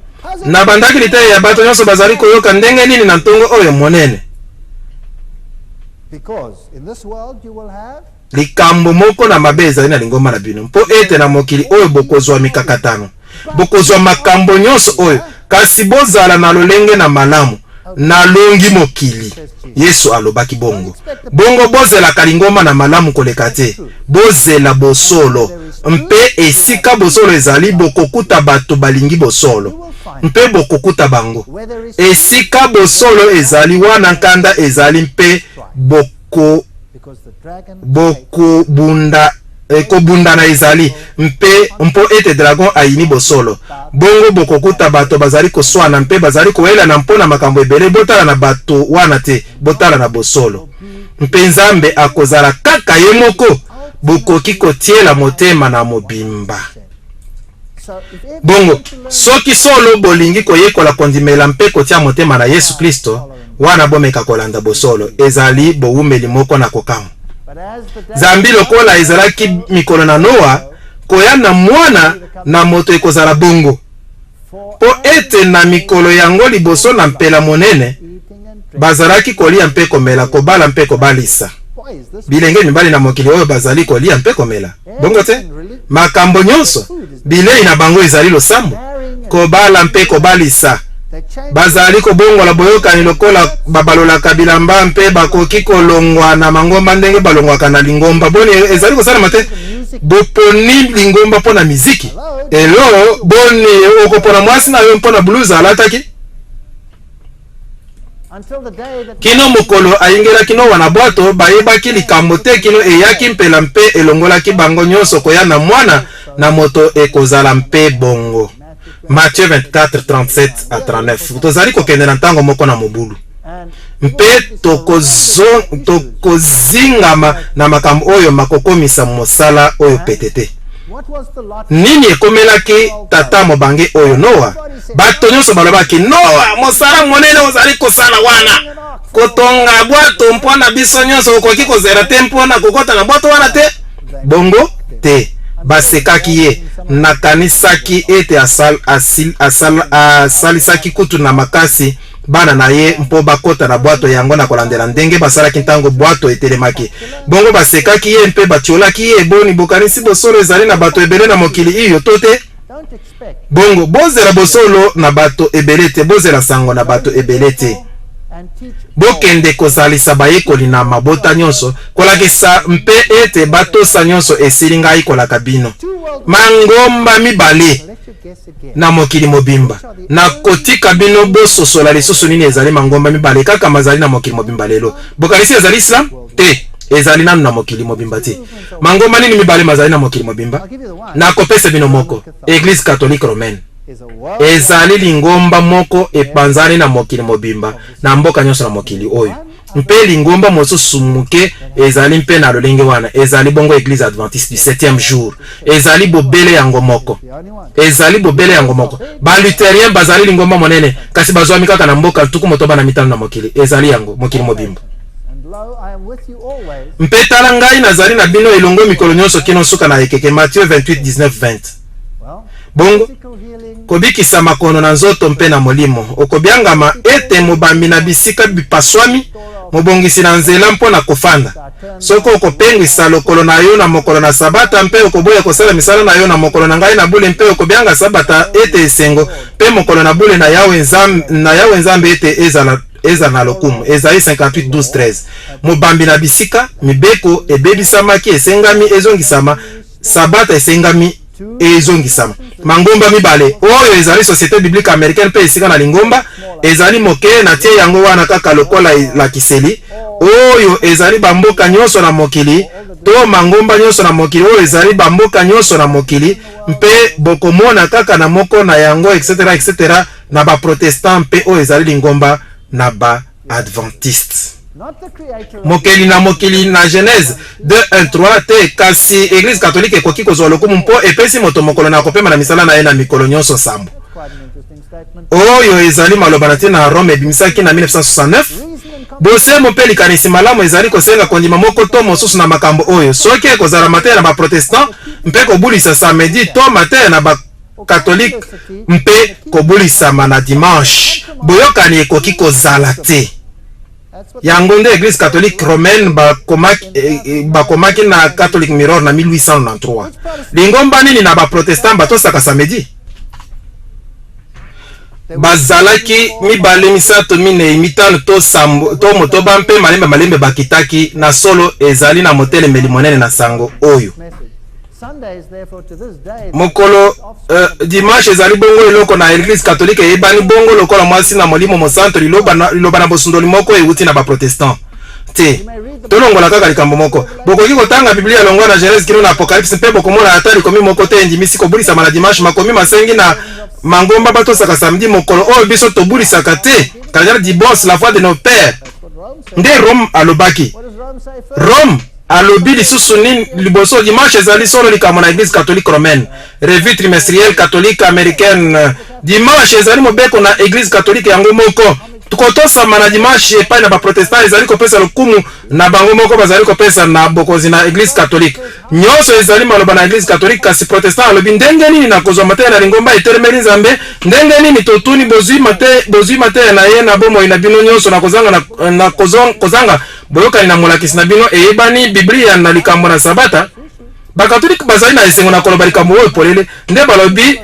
Na bandaki liteya ya bato nyonso bazali koyoka ndenge nini na ntongo oyo monene. Likambo moko na mabe ezali na lingomba na bino mpo ete na mokili oyo bokozwa mikakatano bokozwa makambo nyonso oyo kasi bozala na lolenge na malamu na longi mokili. Yesu alobaki bongo. Bongo bozelaka lingomba na malamu koleka te. Bozela bosolo. Mpe esika bosolo ezali bokokuta bato balingi bosolo. Mpe bokokuta bango. Esika bosolo ezali wana nkanda ezali mpe kobundana ezali mpo ete dragon ayini bosolo. Bongo bokokuta bato bazali koswana mpe bazali koela na mpona makambo ebele botala na bato wana te botala na bosolo. Mpe Nzambe akozala kaka ye moko bokoki kotiela motema na mobimba. Bongo soki solo bolingi koyekola kondimela mpe kotia motema na Yesu Kristo wana bomeka kolanda bosolo ezali bowumeli moko na kokama. Zambi lokola ezalaki mikolo na Noa koya na mwana na moto ekozala bongo po ete na mikolo yango liboso na mpela monene bazalaki kolia mpe komela kobala mpe kobalisa bilenge mibali na mokili oyo bazali kolia mpe komela bongo te makambo nyonso bilei na bango ezali losambo kobala mpe kobalisa bazali kobongola boyokani lokola babalolaka bilamba mpe bakoki kolongwa na mangomba ndenge balongwaka na lingomba. Boni ezali kosalama te boponi lingomba pona miziki. Elo boni okopona mwasi na yo pona blues alataki. Kino mokolo ayingela kino wana bwato bayebaki likambo te kino eyaki mpela mpe elongolaki bango nyonso koya na mwana na moto ekozala mpe bongo. Matthieu 24, 37 à 39. Tozali kokende na ntango moko na mobulu. Mpe tokozingama na makambo oyo makokomisa mosala oyo petete. Nini ekomelaki tata mobange oyo Noa? Bato nyonso balobaki Noa mosala monene ozali kosala wana. Kotonga bwato mpona biso nyonso okoki kozela te mpona kokota na bwato wana te. Bongo te. Basekaki ye. Nakanisaki ete asalisaki kutu na makasi bana na ye mpo bakota na bwato yango na kolandela ndenge basalaki ntango bwato etelemaki. Bongo basekaki ye mpe batiolaki ye. Boni bokanisi bosolo ezali na bato ebele na mokili iyo to te? Bongo bozela bosolo na bato ebele te, bozela sango na bato ebele te. Bokende kozalisa bayekoli na mabota nyonso kolakisa mpe ete batosa nyonso esili ngai kolaka bino. Mangomba mibale na mokili mobimba. Na kotika bino bososola lisusu nini ezali mangomba mibale kaka mazali na mokili mobimba lelo. Bokanisi ezali Islam? Te. Ezali nanu na mokili mobimba te. Mangomba nini mibale mazali na mokili mobimba? Na kopesa bino moko. Église catholique romaine. Ezali lingomba moko epanzani na mokili mobimba na mboka nyonso na mokili oyo. Mpe lingomba mosusu muke ezali mpe na lolenge wana. Ezali bongo Église Adventiste du 7e jour. Ezali bobele yango moko. Ezali bobele yango moko. Ba Luthérien bazali lingomba monene kasi bazwami kaka na mboka tuku motoba na mitano na mokili. Ezali yango mokili mobimba. Mpe tala ngai nazali na bino elongo mikolo nyonso kino suka na ekeke. Matthieu 28, 19, 20. Bongo kobikisa makono na nzoto mpe na molimo. Okobiangama ete mobambi na bisika bipaswami mobongisi na nzela mpona kofanda. Soko okopengwisa lokolo na yo na mokolo na sabata mpe okoboya kosala misala na yo na mokolo na ngai na bule mpe okobianga sabata ete esengo mpe mokolo na bule na Yawe Nzambe ete eza na lokumu. Ezayi 58, 12, 13. Mobambi na bisika mibeko ebebisamaki esengami ezongisama. Sabata esengami ezongisama. Mangomba mibale oyo ezali Société Biblique Américaine pe esika na lingomba ezali moke na tie yango wana kaka lokola la kiseli oyo ezali bamboka nyonso na mokili to mangomba nyonso na mokili oyo ezali bamboka nyonso na mokili mpe bokomona kaka na moko na yango etc na ba protestant mpe oyo ezali lingomba na ba adventiste. Mokeli na mokili na Genèse 2:1-3 te kasi Église catholique ekoki kozwa lokumu mpo epesi moto mokolo na kopema na misala na ye na mikolo nyonso sambo. Oyo ezali maloba na na Rome ebimisaki na 1969. Bosemo mpe likanisi malamu ezali kosenga kondima moko to mosusu na makambo oyo. Soki ekozala mateya na ba protestant mpe kobulisa samedi to mateya na ba catholique mpe kobulisama na dimanche. Boyokani ekoki kozala te. Yango nde Église catholique romaine bakomaki na Catholic Mirror na 1893. Lingomba nini na ba protestant batosaka samedi? Bazalaki mibale misato mine mitano to sambo to motoba mpe malembe bakitaki na solo ezali na motelemeli monene na sango oyo. Mokolo dimanche ezali bongo eloko na Église catholique eyebani bongo lokola mwasi na molimo mosanto liloba na bosundoli moko euti na ba protestant te. Tolongola kaka likambo moko. Bokoki kotanga Biblia longwa na Genèse kino na Apocalypse mpe bokomona atali komi moko te endimisi kobulisa na dimanche makomi masengi na mangomba batosaka samedi mokolo oyo biso tobulisaka te. Kanyana divorce la foi de nos pères. Nde Rome alobaki. Rome alobi lisusu nini liboso dimanche ezali solo likambo na Église catholique romaine. Revue trimestrielle catholique américaine. Dimanche ezali mobeko na Église catholique yango moko. Tukotosama na dimanche epai na ba protestant ezali kopesa lokumu na bango moko bazali kopesa na bokozi na Église catholique. Nyonso ezali maloba na Église catholique kasi protestant alobi ndenge nini na kozwa mateya na lingomba etelemeli Nzambe, ndenge nini totuni bozwi mateya na ye na bomoi na bino nyonso na kozanga boyokani na molakisi na bino eyebani Biblia na likambo na sabata. bakatolike bazali na esengo na koloba likambo oyo polele nde balobi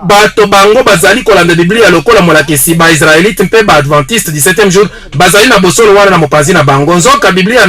bato bango bazali kolanda biblia lokola molakisi baisraelite mpe baadventiste 17e jour bazali na bosolo wana na mopanzi na bango nzoka biblia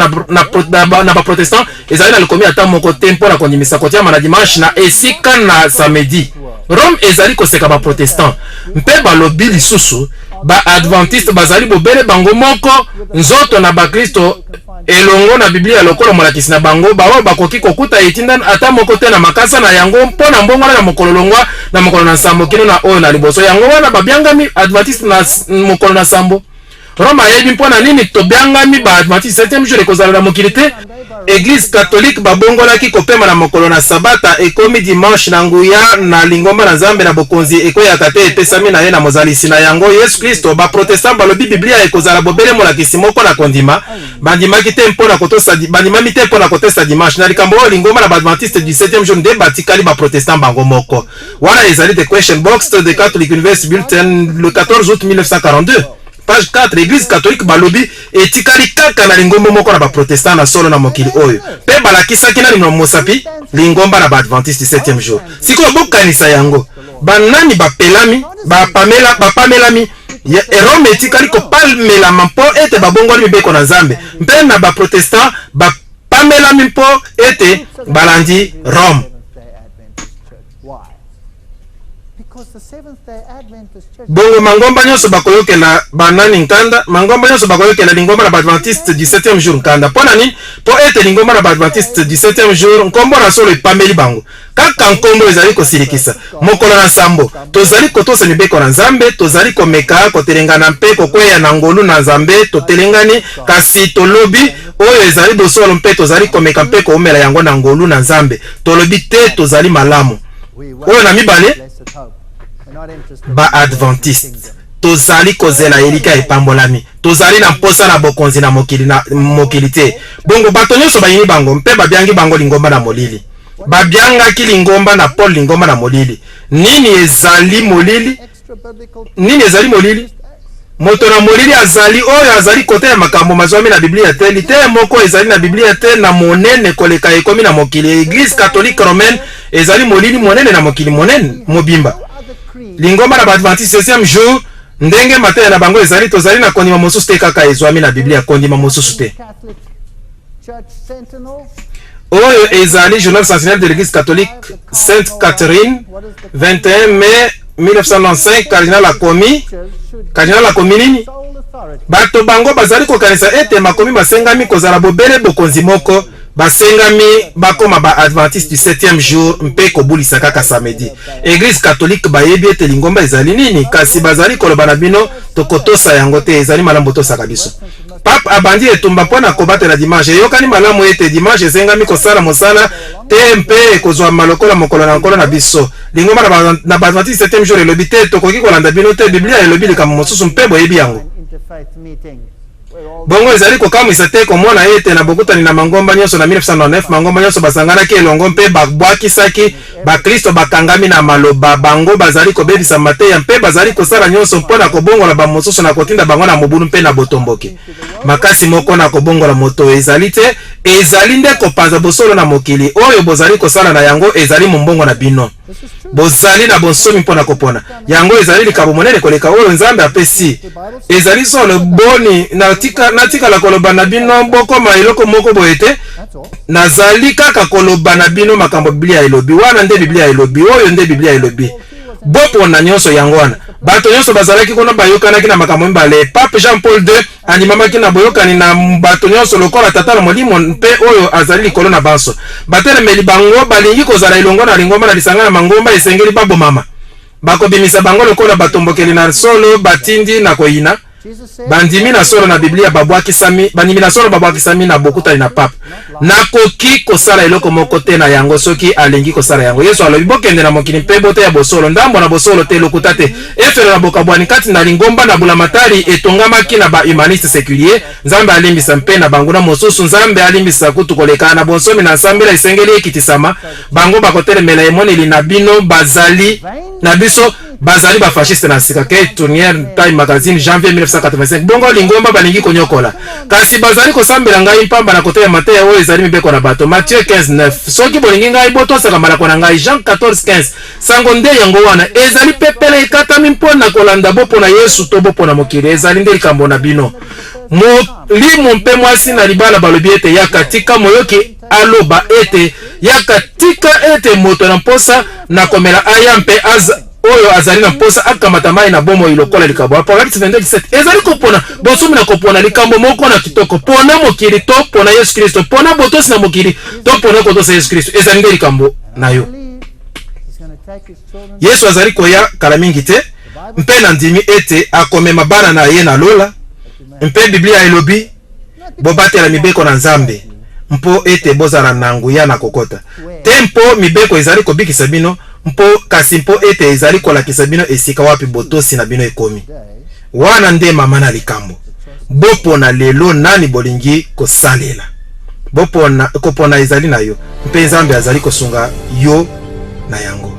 na baprotestant ezali na likomi ata moko te mpo na kondimisa kotiama na dimanche na esika na samedi. Rome ezali koseka baprotestant mpe balobi lisusu baadventiste bazali bobele bango moko nzoto na bakristo elongo na biblia lokola molakisi na bango baoyo bakoki kokuta etinda ata moko te na makasa na yango mpo na mbongo na mokolo longwa na mokolo na sambo kino na oyo na liboso yango wana babiangami adventiste na mokolo na sambo. Roma yebi mpo na nini tobiangami baadventiste 7e jour ekozala na mokili te. Église catholique babongolaki kopema na mokolo na sabata ekomi dimanche na nguya na lingomba na Nzambe na bokonzi ekoyaka te epesami na ye na mozalisi na yango Yesu Kristo. Baprotestant balobi biblia ekozala bobele molakisi moko na kondima bandimaki te mpo na kotosa bandimami te mpo na kotesa dimanche na likambo oyo lingomba na baadventiste du 7e jour nde batikali baprotestant bango moko wana ezali the question box de Catholic University Bulletin le 14 août 1942 page 4. Église catholique balobi etikali kaka na lingomba moko na baprotestant na solo na mokili oyo pe balakisaki na lino mosapi lingomba na baadventiste 7e jour. Sikoyo bokanisa yango banani bapelami bapamelami Rome etikali kopalmelama mpo ete babongoli mibeko na Nzambe mpe na baprotestant bapamelami mpo ete balandi Rome. Bongo mangomba nyonso bakoyokela banani nkanda mangomba nyonso bakoyokela lingomba na baadventiste 17e jour nkanda pona nini po ete lingomba na baadventiste 17e jour nkombo na solo epameli bango kaka nkombo ezali kosilikisa mokolo na sambo tozali kotosa mibeko na Nzambe tozali komeka kotelengana mpe kokweya na ngolu na Nzambe totelengani kasi tolobi oyo ezali bosolo mpe tozali komeka mpe koomela yango na ngolu na Nzambe tolobi te tozali malamu oyo na mibale baadventiste tozali kozela elika epambolami tozali na mposa na bokonzi na mokili te. Bongo bato nyonso bayini bango mpe babiangi bango lingomba na molili babiangaki lingomba na Paul lingomba na molili. Nini ezali molili? Moto na molili azali oyo azali kote ya makambo mazwami na biblia te lite moko ezali na biblia te na monene koleka ekomi na mokili. Église catholique romaine ezali molili monene na mokili monene mobimba. Lingomba na baadventiste 7e jour ndenge mataya na bango ezali tozali na kondima mosusu te kaka ezwami na biblia kondima mosusu te. Oyo ezali journal sentinelle de l'église catholique Sainte Catherine 21 mai 1995 cardinal akomi nini bato bango bazali kokanisa ete makomi basengami kozala bobele bokonzi moko basengami bakoma baadventiste du 7e jour mpe kobulisa kaka samedi. Église catholique bayebi ete lingomba ezali nini kasi bazali koloba na bino tokotosa yango te ezali malamu tosaka biso. Pape abandi etumba mpona kobatela dimanche eyokani malamu ete dimanche esengami kosala mosala te mpe kozwa malokola mokolo na nkolo na biso. Lingomba na baadventiste 7e jour elobi te tokoki kolanda bino te biblia elobi likambo mosusu mpe boyebi yango. Bongo ezali kokamwisa te komona ete na bokutani na mangomba nyonso na 1999 mangomba nyonso basanganaki elongo mpe babwakisaki bakristo bakangami na maloba bango bazali kobebisa mateya mpe bazali kosala nyonso mpona kobongola bamosusu na kotinda bango na mobulu mpe na botomboki makasi moko na kobongola moto ezali te ezali nde kopanza bosolo na mokili oyo bozali kosala na yango ezali mombongo na bino bozali na bonsomi mpona kopona yango ezali likambo monene koleka oyo Nzambe apesi ezali solo boni natikala koloba na bino bokoma eloko moko boye te nazali kaka koloba na bino makambo biblia elobi wana nde biblia elobi oyo nde biblia elobi bopona nyonso yango wana bato nyonso bazalaki kuna bayokanaki na makambo mibale. Pape Jean Paul II animamaki na boyokani na bato nyonso lokola tata na molimo mpe oyo azali likolo na banso batelemeli bango balingi kozala elongo na lingomba na lisanga na mangomba esengeli babomama bakobimisa bango lokola batombokeli na solo batindi na koyina bandimi na solo na biblia bandimi na solo babwakisami na bokutani na papa nakoki kosala eloko moko te na yango soki alingi kosala yango. Yesu alobi bokende na mokili mpe bote ya bosolo ndambo na bosolo te lokuta te efelo na bokabwani kati na lingomba na bulamatari etongamaki na bahumaniste séculier. Nzambe alimbisa mpe na bango na mosusu Nzambe alimbisa kutu koleka na bonsomi na nsambela esengeli ekitisama bango bakotelemela emoneli na bino bazali na biso bazali ba fasciste na sika ke Tournière Time Magazine janvier 1985 bongo lingomba balingi konyokola kasi bazali kosambela ngai mpamba na kote ya Mateya oyo ezali mibeko na bato Matthieu 15:9 soki bolingi ngai botosaka malako na ngai Jean 14:15 sango nde yango wana ezali pepele ekatami mpona kolanda bo pona Yesu to bo pona mokili ezali nde likambo na bino limu mpe mwasi na libala balobi ete yakatika moyoki aloba ete yakatika ete moto na mposa na komela aya mpe oyo azali na mposa akamata mai na bomo ilokola likabo Apocalypse 22:17 ezali kopona bosumi na kopona likambo moko na kitoko pona mokili to pona Yesu Kristo pona botosi na mokili to pona kotosa Yesu Kristo ezali nde likambo na yo. Yesu azali koya kala mingi te mpe na ndimi ete akomema bana na ye na lola mpe Biblia elobi bobatela mibeko na Nzambe mpo ete bozala na nguya na kokota te mpo mibeko ezali kobikisa bino mpo kasi mpo ete ezali kolakisa bino esika wapi botosi na bino ekomi wana nde mama na likambo bopona lelo nani bolingi kosalela bopona kopona ezali na yo mpe Nzambe azali kosunga yo na yango.